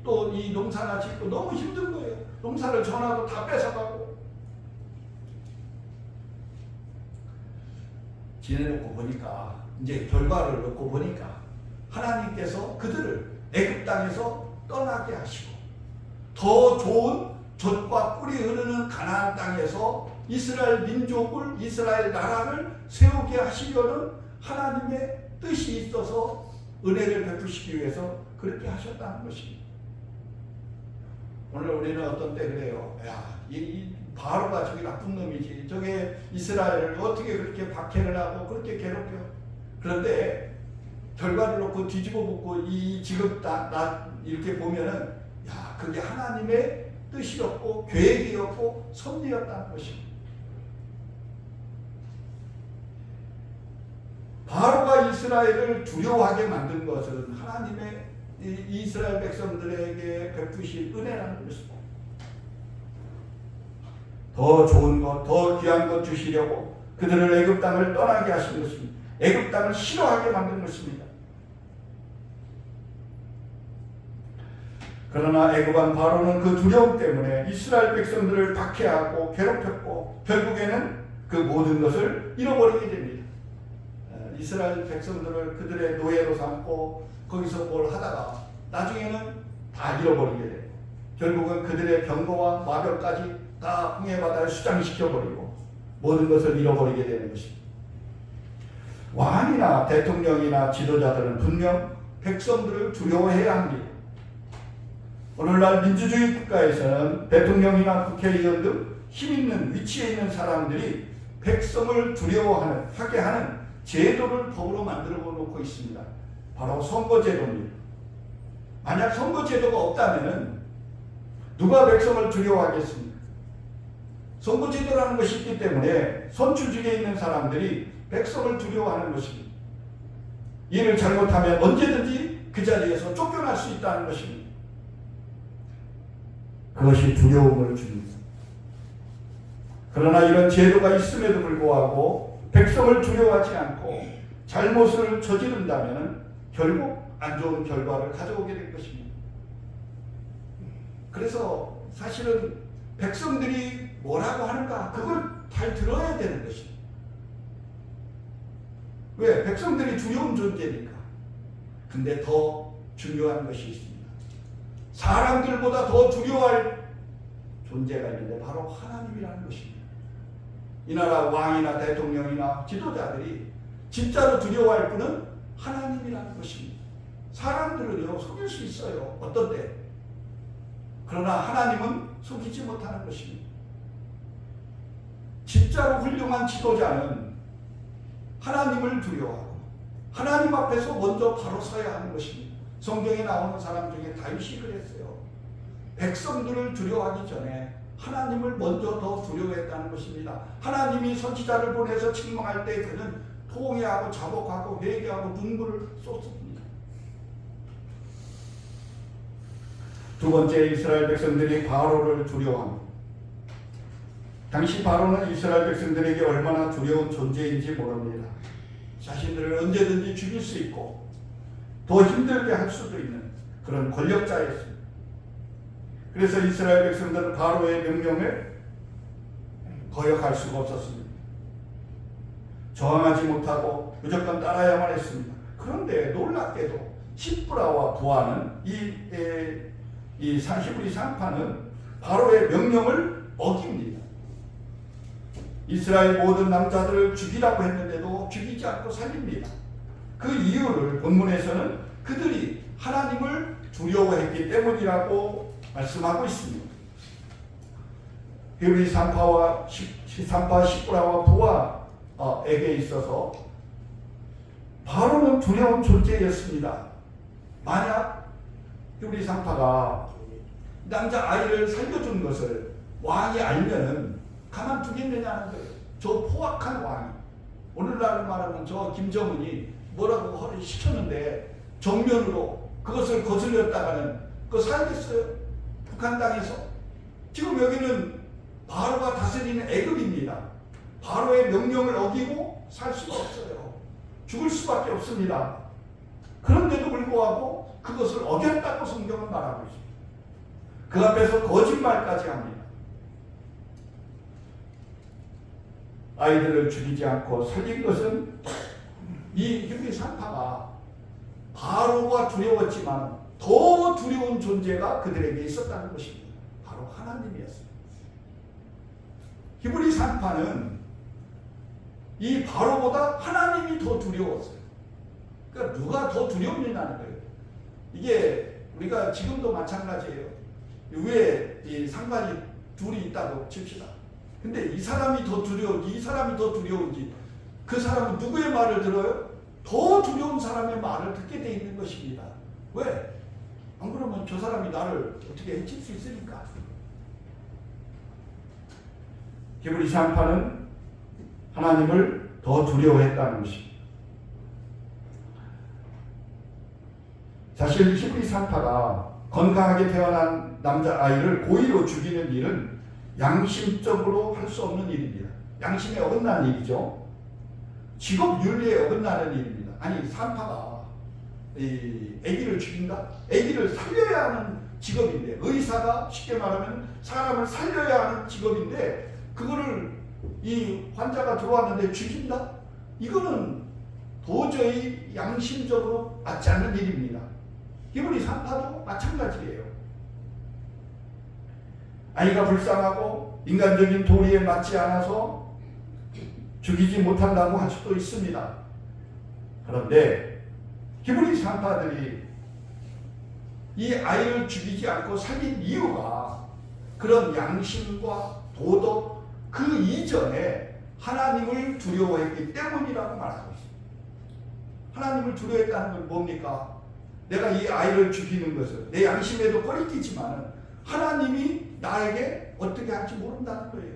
또 이 농사나 짓고 너무 힘든 거예요. 농사를 전화도 다 뺏어가고. 지내놓고 보니까 이제 결과를 놓고 보니까 하나님께서 그들을 애굽 땅에서 떠나게 하시고 더 좋은 젖과 꿀이 흐르는 가나안 땅에서 이스라엘 민족을 이스라엘 나라를 세우게 하시려는 하나님의 뜻이 있어서 은혜를 베푸시기 위해서 그렇게 하셨다는 것입니다. 오늘 우리는 어떤 때 그래요. 야, 이 바로가 저기 나쁜 놈이지. 저게 이스라엘을 어떻게 그렇게 박해를 하고 그렇게 괴롭혀. 그런데 결과를 놓고 뒤집어 보고 이 지금 나 이렇게 보면은 야, 그게 하나님의 뜻이었고 계획이었고 섭리였다는 것입니다. 바로가 이스라엘을 두려워하게 만든 것은 하나님의 이스라엘 백성들에게 베푸신 은혜라는 것입니다. 더 좋은 것, 더 귀한 것 주시려고 그들을 애굽 땅을 떠나게 하신 것입니다. 애굽 땅을 싫어하게 만든 것입니다. 그러나 애굽 왕 바로는 그 두려움 때문에 이스라엘 백성들을 박해하고 괴롭혔고 결국에는 그 모든 것을 잃어버리게 됩니다. 이스라엘 백성들을 그들의 노예로 삼고 거기서 뭘 하다가 나중에는 다 잃어버리게 되고 결국은 그들의 병거와 마병까지 다 홍해바다를 수장시켜버리고 모든 것을 잃어버리게 되는 것입니다. 왕이나 대통령이나 지도자들은 분명 백성들을 두려워해야 합니다. 오늘날 민주주의 국가에서는 대통령이나 국회의원 등 힘있는 위치에 있는 사람들이 백성을 두려워하게 하는 제도를 법으로 만들어 놓고 있습니다. 바로 선거제도입니다. 만약 선거제도가 없다면 누가 백성을 두려워하겠습니까? 선거제도라는 것이 있기 때문에 선출직에 있는 사람들이 백성을 두려워하는 것입니다. 이를 잘못하면 언제든지 그 자리에서 쫓겨날 수 있다는 것입니다. 그것이 두려움을 줍니다. 그러나 이런 제도가 있음에도 불구하고 백성을 두려워하지 않고 잘못을 저지른다면 결국 안 좋은 결과를 가져오게 될 것입니다. 그래서 사실은 백성들이 뭐라고 하는가 그걸 잘 들어야 되는 것입니다. 왜? 백성들이 두려운 존재니까. 근데 더 중요한 것이 있습니다. 사람들보다 더 두려워할 존재가 있는데 바로 하나님이라는 것입니다. 이 나라 왕이나 대통령이나 지도자들이 진짜로 두려워할 분은 하나님이라는 것입니다. 사람들은요 속일 수 있어요. 어떤 때. 그러나 하나님은 속이지 못하는 것입니다. 진짜로 훌륭한 지도자는 하나님을 두려워하고 하나님 앞에서 먼저 바로 서야 하는 것입니다. 성경에 나오는 사람 중에 다윗이 그랬어요. 백성들을 두려워하기 전에 하나님을 먼저 더 두려워했다는 것입니다. 하나님이 선지자를 보내서 책망할 때 그는 포옹해하고 자복하고 회개하고 눈물을 쏟습니다. 두 번째, 이스라엘 백성들이 바로를 두려워합니다. 당시 바로는 이스라엘 백성들에게 얼마나 두려운 존재인지 모릅니다. 자신들을 언제든지 죽일 수 있고 더 힘들게 할 수도 있는 그런 권력자였습니다. 그래서 이스라엘 백성들은 바로의 명령을 거역할 수가 없었습니다. 저항하지 못하고 무조건 따라야만 했습니다. 그런데 놀랍게도 시브라와 부하는 이 히브리 상파는 바로의 명령을 어깁니다. 이스라엘 모든 남자들을 죽이라고 했는데도 죽이지 않고 살립니다. 그 이유를 본문에서는 그들이 하나님을 두려워했기 때문이라고 말씀하고 있습니다. 히브리 산파 시브라와 부하에게 있어서 바로는 두려운 존재였습니다. 만약 히브리 산파가 남자 아이를 살려준 것을 왕이 알면은 가만두겠느냐는 거예요. 저 포악한 왕이. 오늘날 말하면 저 김정은이 뭐라고 허리 시켰는데 정면으로 그것을 거슬렸다가는 그거 살겠어요? 북한 땅에서. 지금 여기는 바로가 다스리는 애굽입니다. 바로의 명령을 어기고 살 수가 없어요. 죽을 수밖에 없습니다. 그런데도 불구하고 그것을 어겼다고 성경은 말하고 있습니다. 그 앞에서 거짓말까지 합니다. 아이들을 죽이지 않고 살린 것은 이 히브리 산파가 바로가 두려웠지만 더 두려운 존재가 그들에게 있었다는 것입니다. 바로 하나님이었습니다. 히브리 산파는 이 바로보다 하나님이 더 두려웠어요. 그러니까 누가 더 두렵느냐는 거예요. 이게 우리가 지금도 마찬가지예요. 위에 이 상관이 둘이 있다고 칩시다. 근데 이 사람이 더 두려운지 이 사람이 더 두려운지 그 사람은 누구의 말을 들어요? 더 두려운 사람의 말을 듣게 돼 있는 것입니다. 왜? 안 그러면 저 사람이 나를 어떻게 해칠 수 있으니까. 히브리 산파는 하나님을 더 두려워했다는 것입니다. 사실 히브리 산파가 건강하게 태어난 남자아이를 고의로 죽이는 일은 양심적으로 할 수 없는 일입니다. 양심에 어긋나는 일이죠. 직업 윤리에 어긋나는 일입니다. 아니 산파가 아기를 죽인다? 아기를 살려야 하는 직업인데 의사가 쉽게 말하면 사람을 살려야 하는 직업인데 그거를 이 환자가 들어왔는데 죽인다? 이거는 도저히 양심적으로 맞지 않는 일입니다. 히브리 산파도 마찬가지예요. 아이가 불쌍하고 인간적인 도리에 맞지 않아서 죽이지 못한다고 할 수도 있습니다. 그런데 히브리 산파들이 이 아이를 죽이지 않고 살린 이유가 그런 양심과 도덕 그 이전에 하나님을 두려워했기 때문이라고 말하고 있습니다. 하나님을 두려워했다는 건 뭡니까? 내가 이 아이를 죽이는 것을 내 양심에도 꺼리끼지만 하나님이 나에게 어떻게 할지 모른다는 거예요.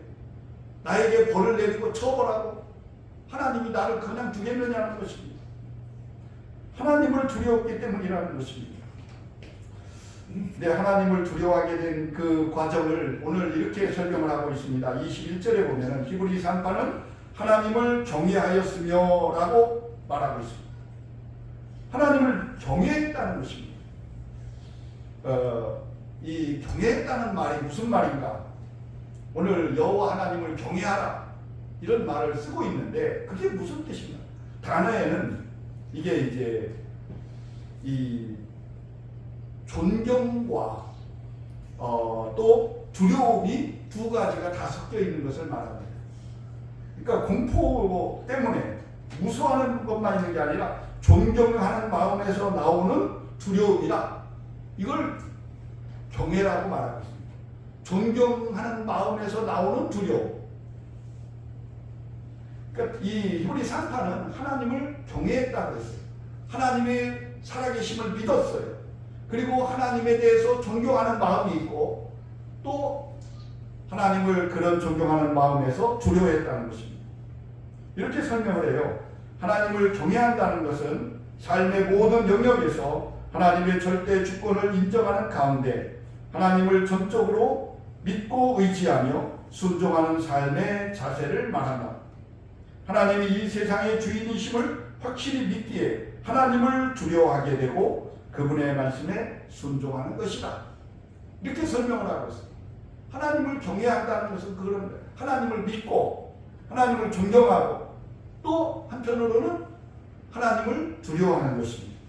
나에게 벌을 내리고 처벌하고 하나님이 나를 그냥 두겠느냐는 것입니다. 하나님을 두려웠기 때문이라는 것입니다. 네, 하나님을 두려워하게 된 그 과정을 오늘 이렇게 설명을 하고 있습니다. 21절에 보면 히브리 산파는 하나님을 경외하였으며 라고 말하고 있습니다. 하나님을 경외했다는 것입니다. 이 경외했다는 말이 무슨 말인가? 오늘 여호와 하나님을 경외하라 이런 말을 쓰고 있는데 그게 무슨 뜻인가? 단어에는 이게 이제 이 존경과 또 두려움이 두 가지가 다 섞여 있는 것을 말합니다. 그러니까 공포 때문에 무서워하는 것만 있는 게 아니라 존경하는 마음에서 나오는 두려움이다. 이걸 경외라고 말하고 있습니다. 존경하는 마음에서 나오는 두려움. 그러니까 이 히브리 산파는 하나님을 경외했다고 했어요. 하나님의 살아계심을 믿었어요. 그리고 하나님에 대해서 존경하는 마음이 있고 또 하나님을 그런 존경하는 마음에서 두려워했다는 것입니다. 이렇게 설명을 해요. 하나님을 경외한다는 것은 삶의 모든 영역에서 하나님의 절대 주권을 인정하는 가운데 하나님을 전적으로 믿고 의지하며 순종하는 삶의 자세를 말한다. 하나님이 이 세상의 주인이심을 확실히 믿기에 하나님을 두려워하게 되고 그분의 말씀에 순종하는 것이다. 이렇게 설명을 하고 있습니다. 하나님을 경외한다는 것은 그런 거예요. 하나님을 믿고 하나님을 존경하고 또 한편으로는 하나님을 두려워하는 것입니다.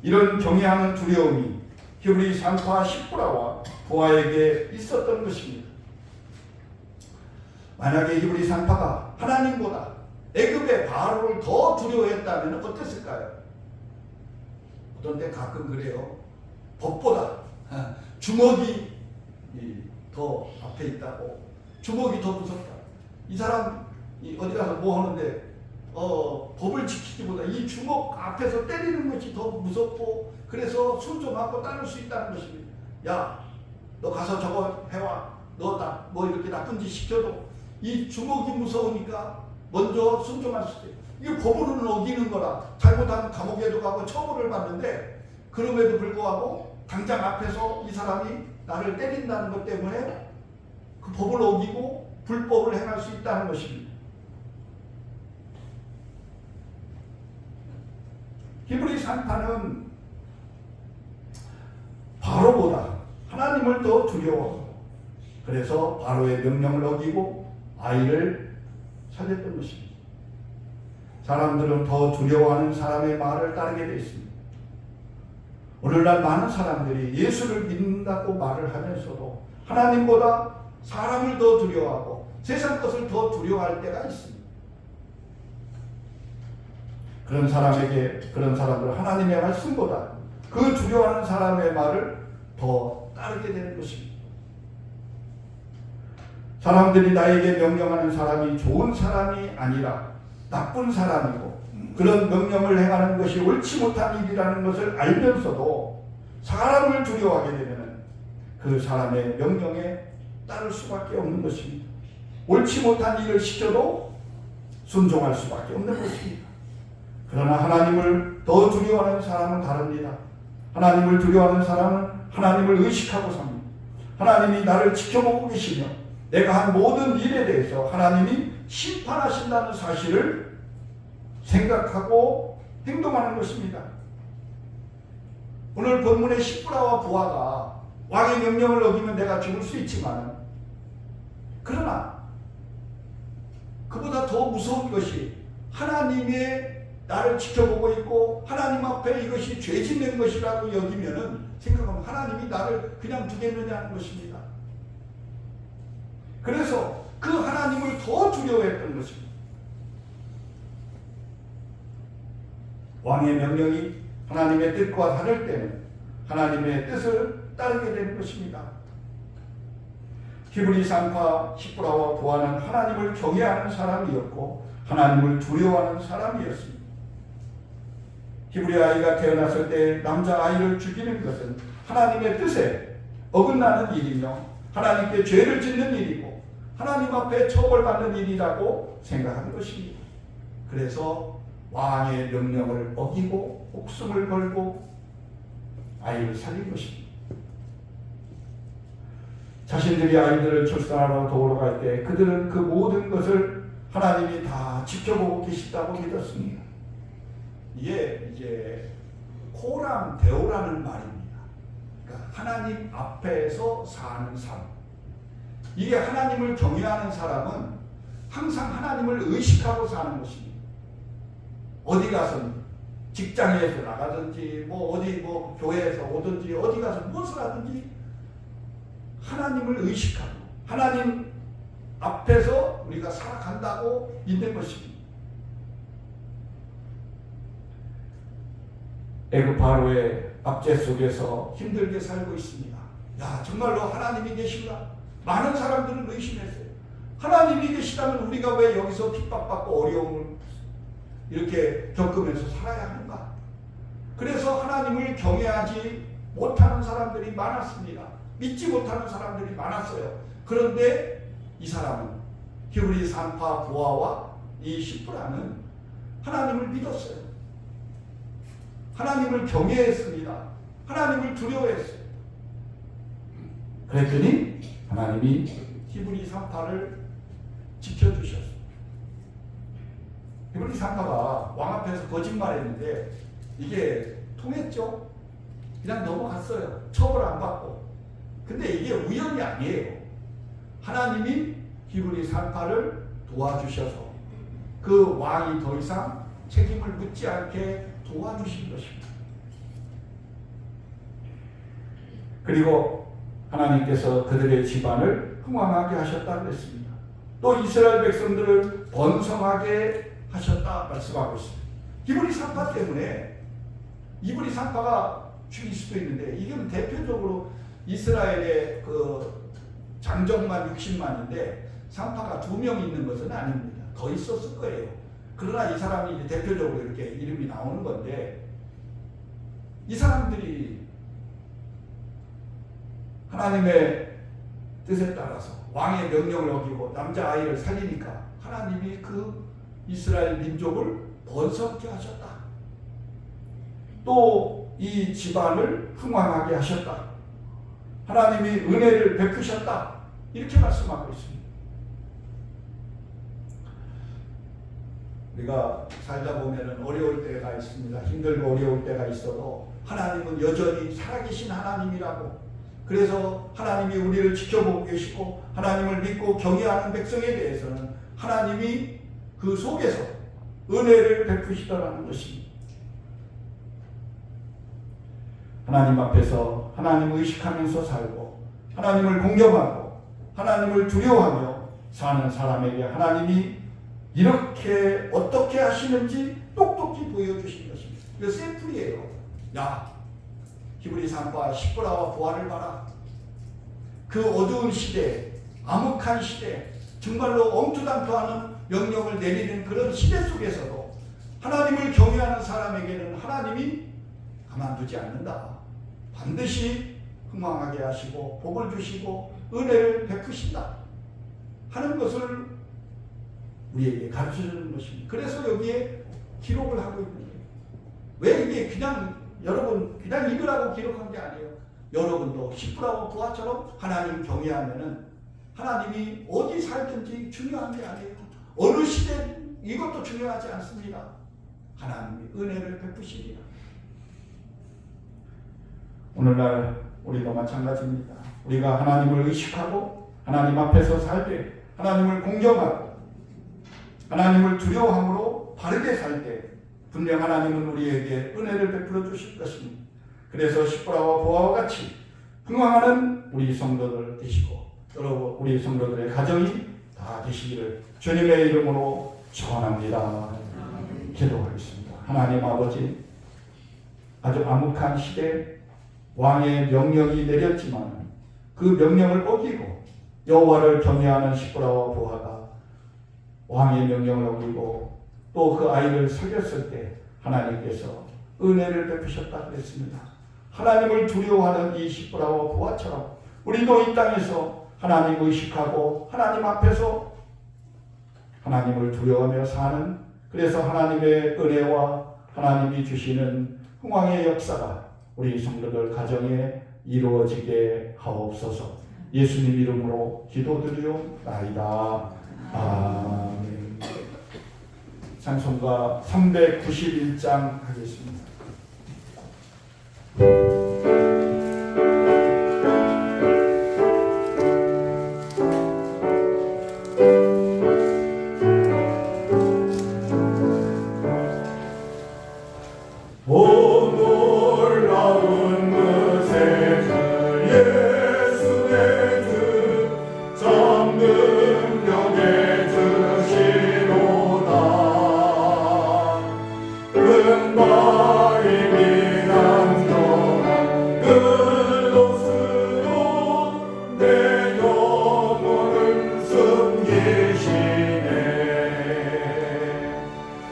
이런 경외하는 두려움이 히브리 산파 십부라와 부하에게 있었던 것입니다. 만약에 히브리 산파가 하나님보다 애굽의 바로를 더 두려워했다면 어땠을까요? 어떤 때 가끔 그래요. 법보다 주먹이 더 앞에 있다고. 주먹이 더 무섭다. 이 사람 어디 가서 뭐 하는데 법을 지키기보다 이 주먹 앞에서 때리는 것이 더 무섭고 그래서 순종하고 따를 수 있다는 것입니다. 야, 너 가서 저거 해와. 너 뭐 이렇게 나쁜 짓 시켜도 이 주먹이 무서우니까 먼저 순종할 수 있어요. 이게 법으로는 어기는 거라. 잘못하면 감옥에도 가고 처벌을 받는데 그럼에도 불구하고 당장 앞에서 이 사람이 나를 때린다는 것 때문에 그 법을 어기고 불법을 행할 수 있다는 것입니다. 히브리 산파는 바로보다 하나님을 더 두려워하고 그래서 바로의 명령을 어기고 아이를 살렸던 것입니다. 사람들은 더 두려워하는 사람의 말을 따르게 되어 있습니다. 오늘날 많은 사람들이 예수를 믿는다고 말을 하면서도 하나님보다 사람을 더 두려워하고 세상 것을 더 두려워할 때가 있습니다. 그런 사람들 하나님의 말씀보다 그 두려워하는 사람의 말을 더 따르게 되는 것입니다. 사람들이 나에게 명령하는 사람이 좋은 사람이 아니라 나쁜 사람이고 그런 명령을 행하는 것이 옳지 못한 일이라는 것을 알면서도 사람을 두려워하게 되면 그 사람의 명령에 따를 수밖에 없는 것입니다. 옳지 못한 일을 시켜도 순종할 수밖에 없는 것입니다. 그러나 하나님을 더 두려워하는 사람은 다릅니다. 하나님을 두려워하는 사람은 하나님을 의식하고 삽니다. 하나님이 나를 지켜보고 계시며 내가 한 모든 일에 대해서 하나님이 심판하신다는 사실을 생각하고 행동하는 것입니다. 오늘 본문의 십부라와 부하가 왕의 명령을 어기면 내가 죽을 수 있지만 그러나 그보다 더 무서운 것이 하나님의 나를 지켜보고 있고 하나님 앞에 이것이 죄 짓는 것이라고 여기면은 생각하면 하나님이 나를 그냥 두겠느냐는 것입니다. 그래서 그 하나님을 더 두려워했던 것입니다. 왕의 명령이 하나님의 뜻과 다를 때는 하나님의 뜻을 따르게 되는 것입니다. 히브리 산파 십부라와 부하는 하나님을 경외하는 사람이었고 하나님을 두려워하는 사람이었습니다. 히브리 아이가 태어났을 때 남자 아이를 죽이는 것은 하나님의 뜻에 어긋나는 일이며 하나님께 죄를 짓는 일이고 하나님 앞에 처벌받는 일이라고 생각하는 것입니다. 그래서 왕의 명령을 어기고 목숨을 걸고 아이를 살린 것입니다. 자신들이 아이들을 출산하러 도우러 갈 때 그들은 그 모든 것을 하나님이 다 지켜보고 계시다고 믿었습니다. 이게 이제 코람 데오라는 말입니다. 그러니까 하나님 앞에서 사는 삶. 이게 하나님을 경외하는 사람은 항상 하나님을 의식하고 사는 것입니다. 어디 가서 직장에서 나가든지 어디 교회에서 오든지 어디 가서 무엇을 하든지 하나님을 의식하고 하나님 앞에서 우리가 살아간다고 믿는 것입니다. 애굽 바로의 압제 속에서 힘들게 살고 있습니다. 야, 정말로 하나님이 계신가? 많은 사람들은 의심했어요. 하나님이 계시다면 우리가 왜 여기서 핍박받고 어려움을 이렇게 겪으면서 살아야 하는가? 그래서 하나님을 경외하지 못하는 사람들이 많았습니다. 믿지 못하는 사람들이 많았어요. 그런데 이 사람은 히브리 산파 부하와 이 십부라는 하나님을 믿었어요. 하나님을 경외했습니다. 하나님을 두려워했어요. 그랬더니 하나님이 히브리 산파를 지켜주셨어요. 히브리 산파가 왕 앞에서 거짓말했는데 이게 통했죠? 그냥 넘어갔어요. 처벌 안 받고. 근데 이게 우연이 아니에요. 하나님이 히브리 산파를 도와주셔서 그 왕이 더 이상 책임을 묻지 않게 도와주신 것입니다. 그리고 하나님께서 그들의 집안을 흥왕하게 하셨다고 했습니다. 또 이스라엘 백성들을 번성하게 하셨다 말씀하고 있습니다. 히브리 산파 때문에 히브리 산파가 죽일 수도 있는데 이건 대표적으로 이스라엘의 그 장정만 60만인데 산파가 2명 있는 것은 아닙니다. 더 있었을 거예요. 그러나 이 사람이 이제 대표적으로 이렇게 이름이 나오는 건데 이 사람들이 하나님의 뜻에 따라서 왕의 명령을 어기고 남자아이를 살리니까 하나님이 그 이스라엘 민족을 번성케 하셨다. 또 이 집안을 흥왕하게 하셨다. 하나님이 은혜를 베푸셨다. 이렇게 말씀하고 있습니다. 우리가 살다 보면 어려울 때가 있습니다. 힘들고 어려울 때가 있어도 하나님은 여전히 살아계신 하나님이라고, 그래서 하나님이 우리를 지켜보고 계시고 하나님을 믿고 경외하는 백성에 대해서는 하나님이 그 속에서 은혜를 베푸시더라는 것입니다. 하나님 앞에서 하나님을 의식하면서 살고 하나님을 공경하고 하나님을 두려워하며 사는 사람에게 하나님이 이렇게 어떻게 하시는지 똑똑히 보여주신 것입니다. 이거 샘플이에요. 야, 히브리 산파 십보라와 보아를 봐라. 그 어두운 시대, 암흑한 시대, 정말로 엄투당투하는 명령을 내리는 그런 시대 속에서도 하나님을 경외하는 사람에게는 하나님이 가만두지 않는다. 반드시 흥왕하게 하시고 복을 주시고 은혜를 베푸신다 하는 것을 우리에게 가르쳐주는 것입니다. 그래서 여기에 기록을 하고 있는 거예요. 왜 이게 그냥 여러분 그냥 읽으라고 기록한 게 아니에요. 여러분도 십부라와 부하처럼 하나님 경외하면은 하나님이 어디 살든지 중요한 게 아니에요. 어느 시대 이것도 중요하지 않습니다. 하나님이 은혜를 베푸시리라. 오늘날 우리도 마찬가지입니다. 우리가 하나님을 의식하고 하나님 앞에서 살 때, 하나님을 공경하고 하나님을 두려워함으로 바르게 살 때 분명 하나님은 우리에게 은혜를 베풀어 주실 것입니다. 그래서 십보라와 보아와 같이 흥왕하는 우리 성도들 되시고 여러분 우리 성도들의 가정이 다 되시기를 주님의 이름으로 축원합니다. 기도하겠습니다. 하나님 아버지, 아주 암흑한 시대 왕의 명령이 내렸지만 그 명령을 어기고 여호와를 경외하는 십보라와 보아가 왕의 명령을 어기고 또 그 아이를 살렸을 때 하나님께서 은혜를 베푸셨다고 했습니다. 하나님을 두려워하는 이 십보라와 보아처럼 우리도 이 땅에서 하나님을 의식하고 하나님 앞에서 하나님을 두려워하며 사는, 그래서 하나님의 은혜와 하나님이 주시는 흥왕의 역사가 우리 성도들 가정에 이루어지게 하옵소서. 예수님 이름으로 기도드리옵나이다. 아멘. 찬송가 391장 하겠습니다.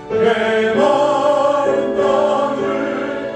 내 마음 땅을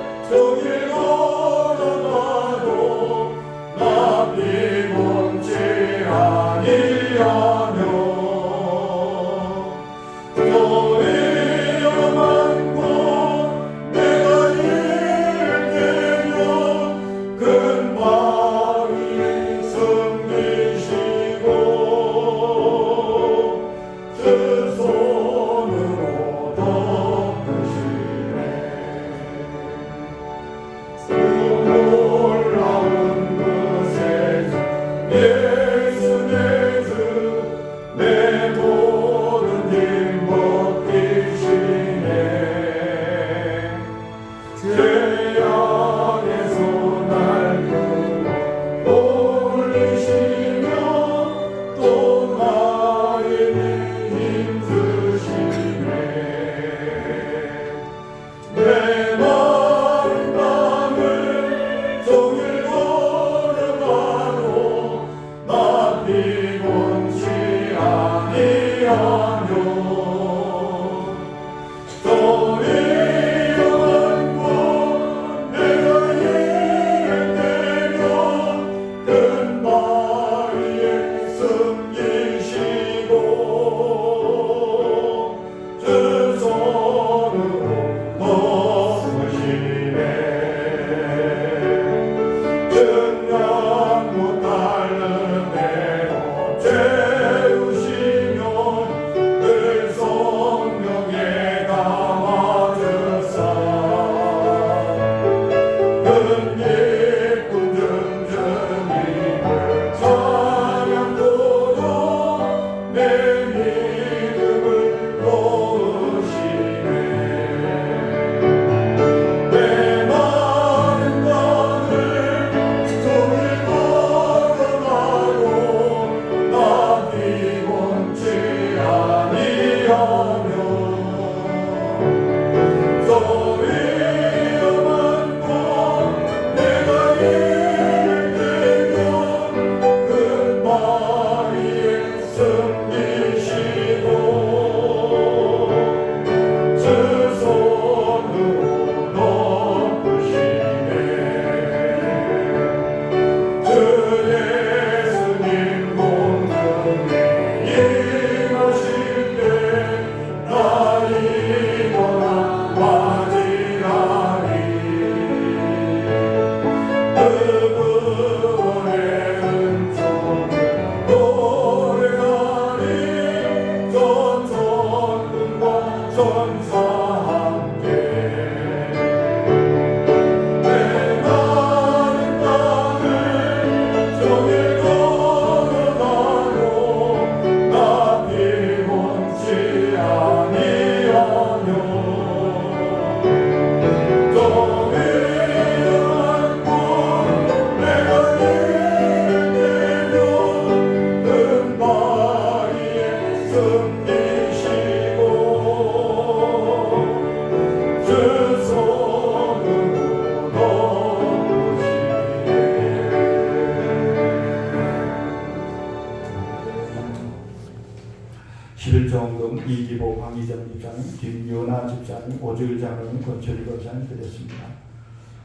이기보 황희정 집사님, 김유나 집사님, 오주일 장로님, 권철희 권사님 드렸습니다.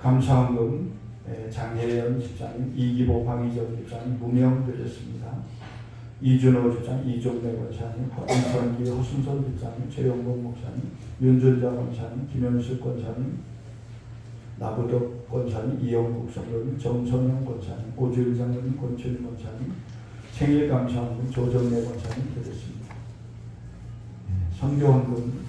감사헌금 장혜연 집사님, 이기보 황희정 집사님, 무명 드렸습니다. 이준호 집사님, 이종래 권사님, 인천기 허순선 집사님, 최영봉 목사님, 윤준자 권사님, 김현숙 권사님, 나부덕 권사님, 이영국 장로님, 정선영 권사님, 오주일 장로님, 권철희 권사님, 생일 감사헌금 조정래 권사님 드렸습니다. 선교헌금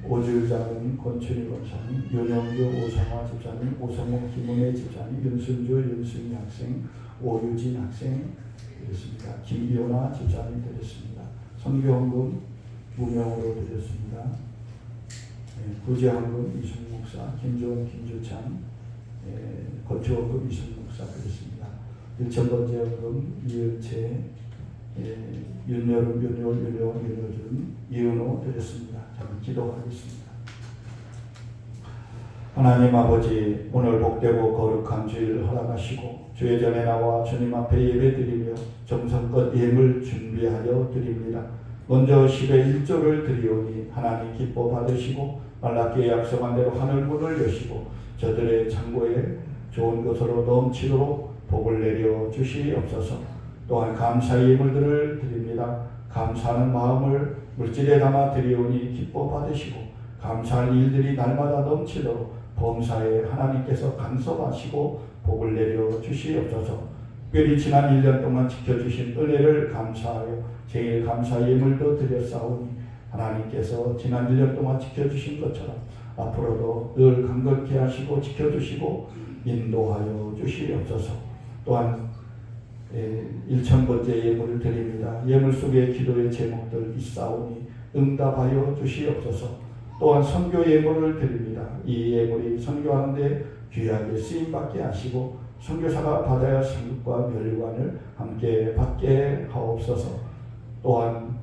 오주일 장로님, 권철희 권사님, 윤영규 오상화 집사님, 오성호 김은혜 집사님, 윤순주 윤승희 학생, 오유진 학생 드렸습니다. 김비호나 집사님 드렸습니다. 선교헌금 무명으로 드렸습니다. 구제헌금 이승 목사, 김조원 김주찬, 거처헌금 이승 목사 드렸습니다. 1,000번째 헌금 이은채, 윤여름, 윤여준, 이은호 드렸습니다. 저는 기도하겠습니다. 하나님 아버지, 오늘 복되고 거룩한 주일 허락하시고 주의 전에 나와 주님 앞에 예배드리며 정성껏 예물 준비하여 드립니다. 먼저 10의 1조를 드리오니 하나님 기뻐 받으시고 말라기에 약속한 대로 하늘 문을 여시고 저들의 창고에 좋은 것으로 넘치도록 복을 내려 주시옵소서. 또한 감사의 예물들을 드립니다. 감사하는 마음을 물질에 담아 드리오니 기뻐 받으시고 감사할 일들이 날마다 넘치도록 범사에 하나님께서 간섭하시고 복을 내려 주시옵소서. 특별히 지난 1년 동안 지켜주신 은혜를 감사하여 제일 감사 예물도 드렸사오니 하나님께서 지난 1년 동안 지켜주신 것처럼 앞으로도 늘 강건케 하시고 지켜주시고 인도하여 주시옵소서. 또한 1,000번째 예물을 드립니다. 예물 속에 기도의 제목들 있사오니 응답하여 주시옵소서. 또한 선교 예물을 드립니다. 이 예물이 선교하는데 귀하게 쓰임받게 하시고 선교사가 받아야 할 상급과 멸관을 함께 받게 하옵소서. 또한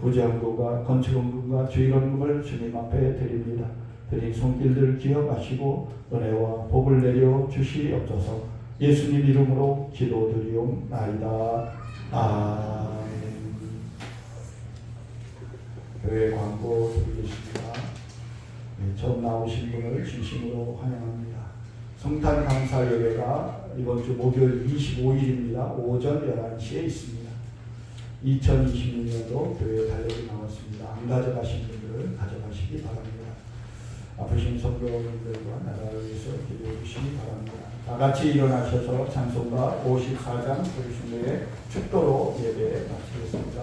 부재헌금과 건축헌금과 주일헌금을 주님 앞에 드립니다. 드린 손길들 기억하시고 은혜와 복을 내려 주시옵소서. 예수님 이름으로 기도드리옵나이다. 아멘. 교회 광고 드리겠습니다. 처음 나오신 분을 진심으로 환영합니다. 성탄 감사 예배가 이번 주 목요일 25일입니다. 오전 11시에 있습니다. 2026년도 교회 달력이 나왔습니다. 안 가져가신 분들은 가져가시기 바랍니다. 아프신 성도님들과 나라를 위해서 기도해 주시기 바랍니다. 다 같이 일어나셔서 찬송가 54장 우리 축도로 예배 마치겠습니다.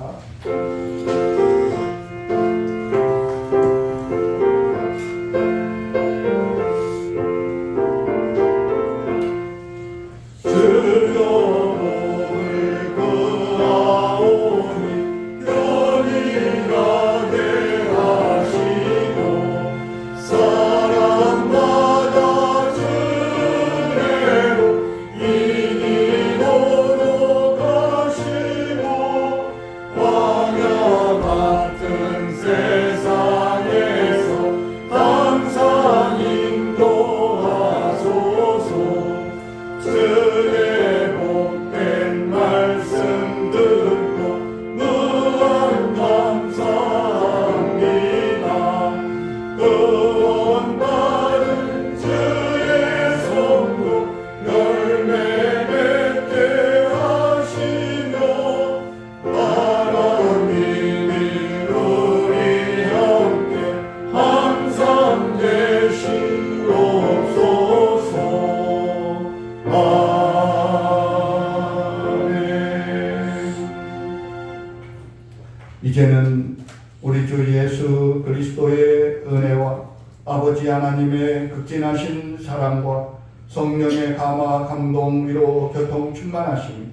이제는 우리 주 예수 그리스도의 은혜와 아버지 하나님의 극진하신 사랑과 성령의 감화 감동 위로 교통 충만하심이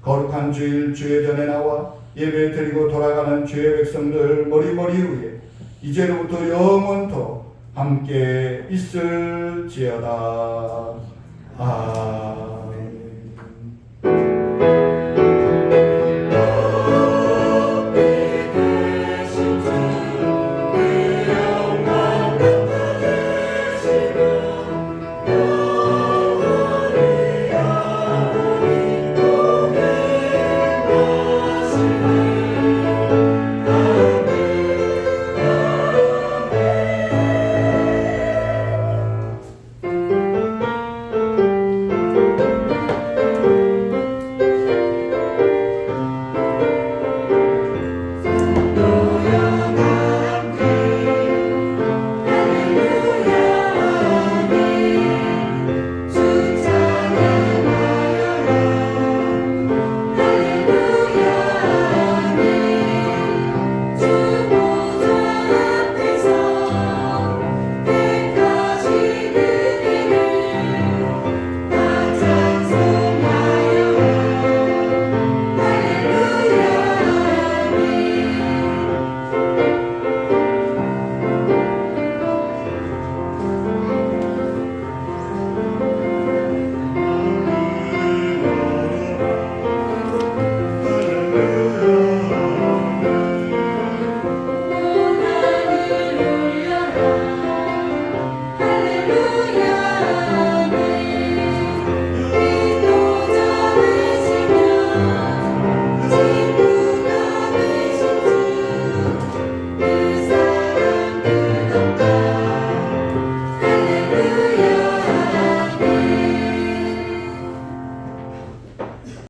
거룩한 주일 주의 전에 나와 예배 드리고 돌아가는 주의 백성들 머리머리 위에 이제로부터 영원토록 함께 있을지어다. 아멘.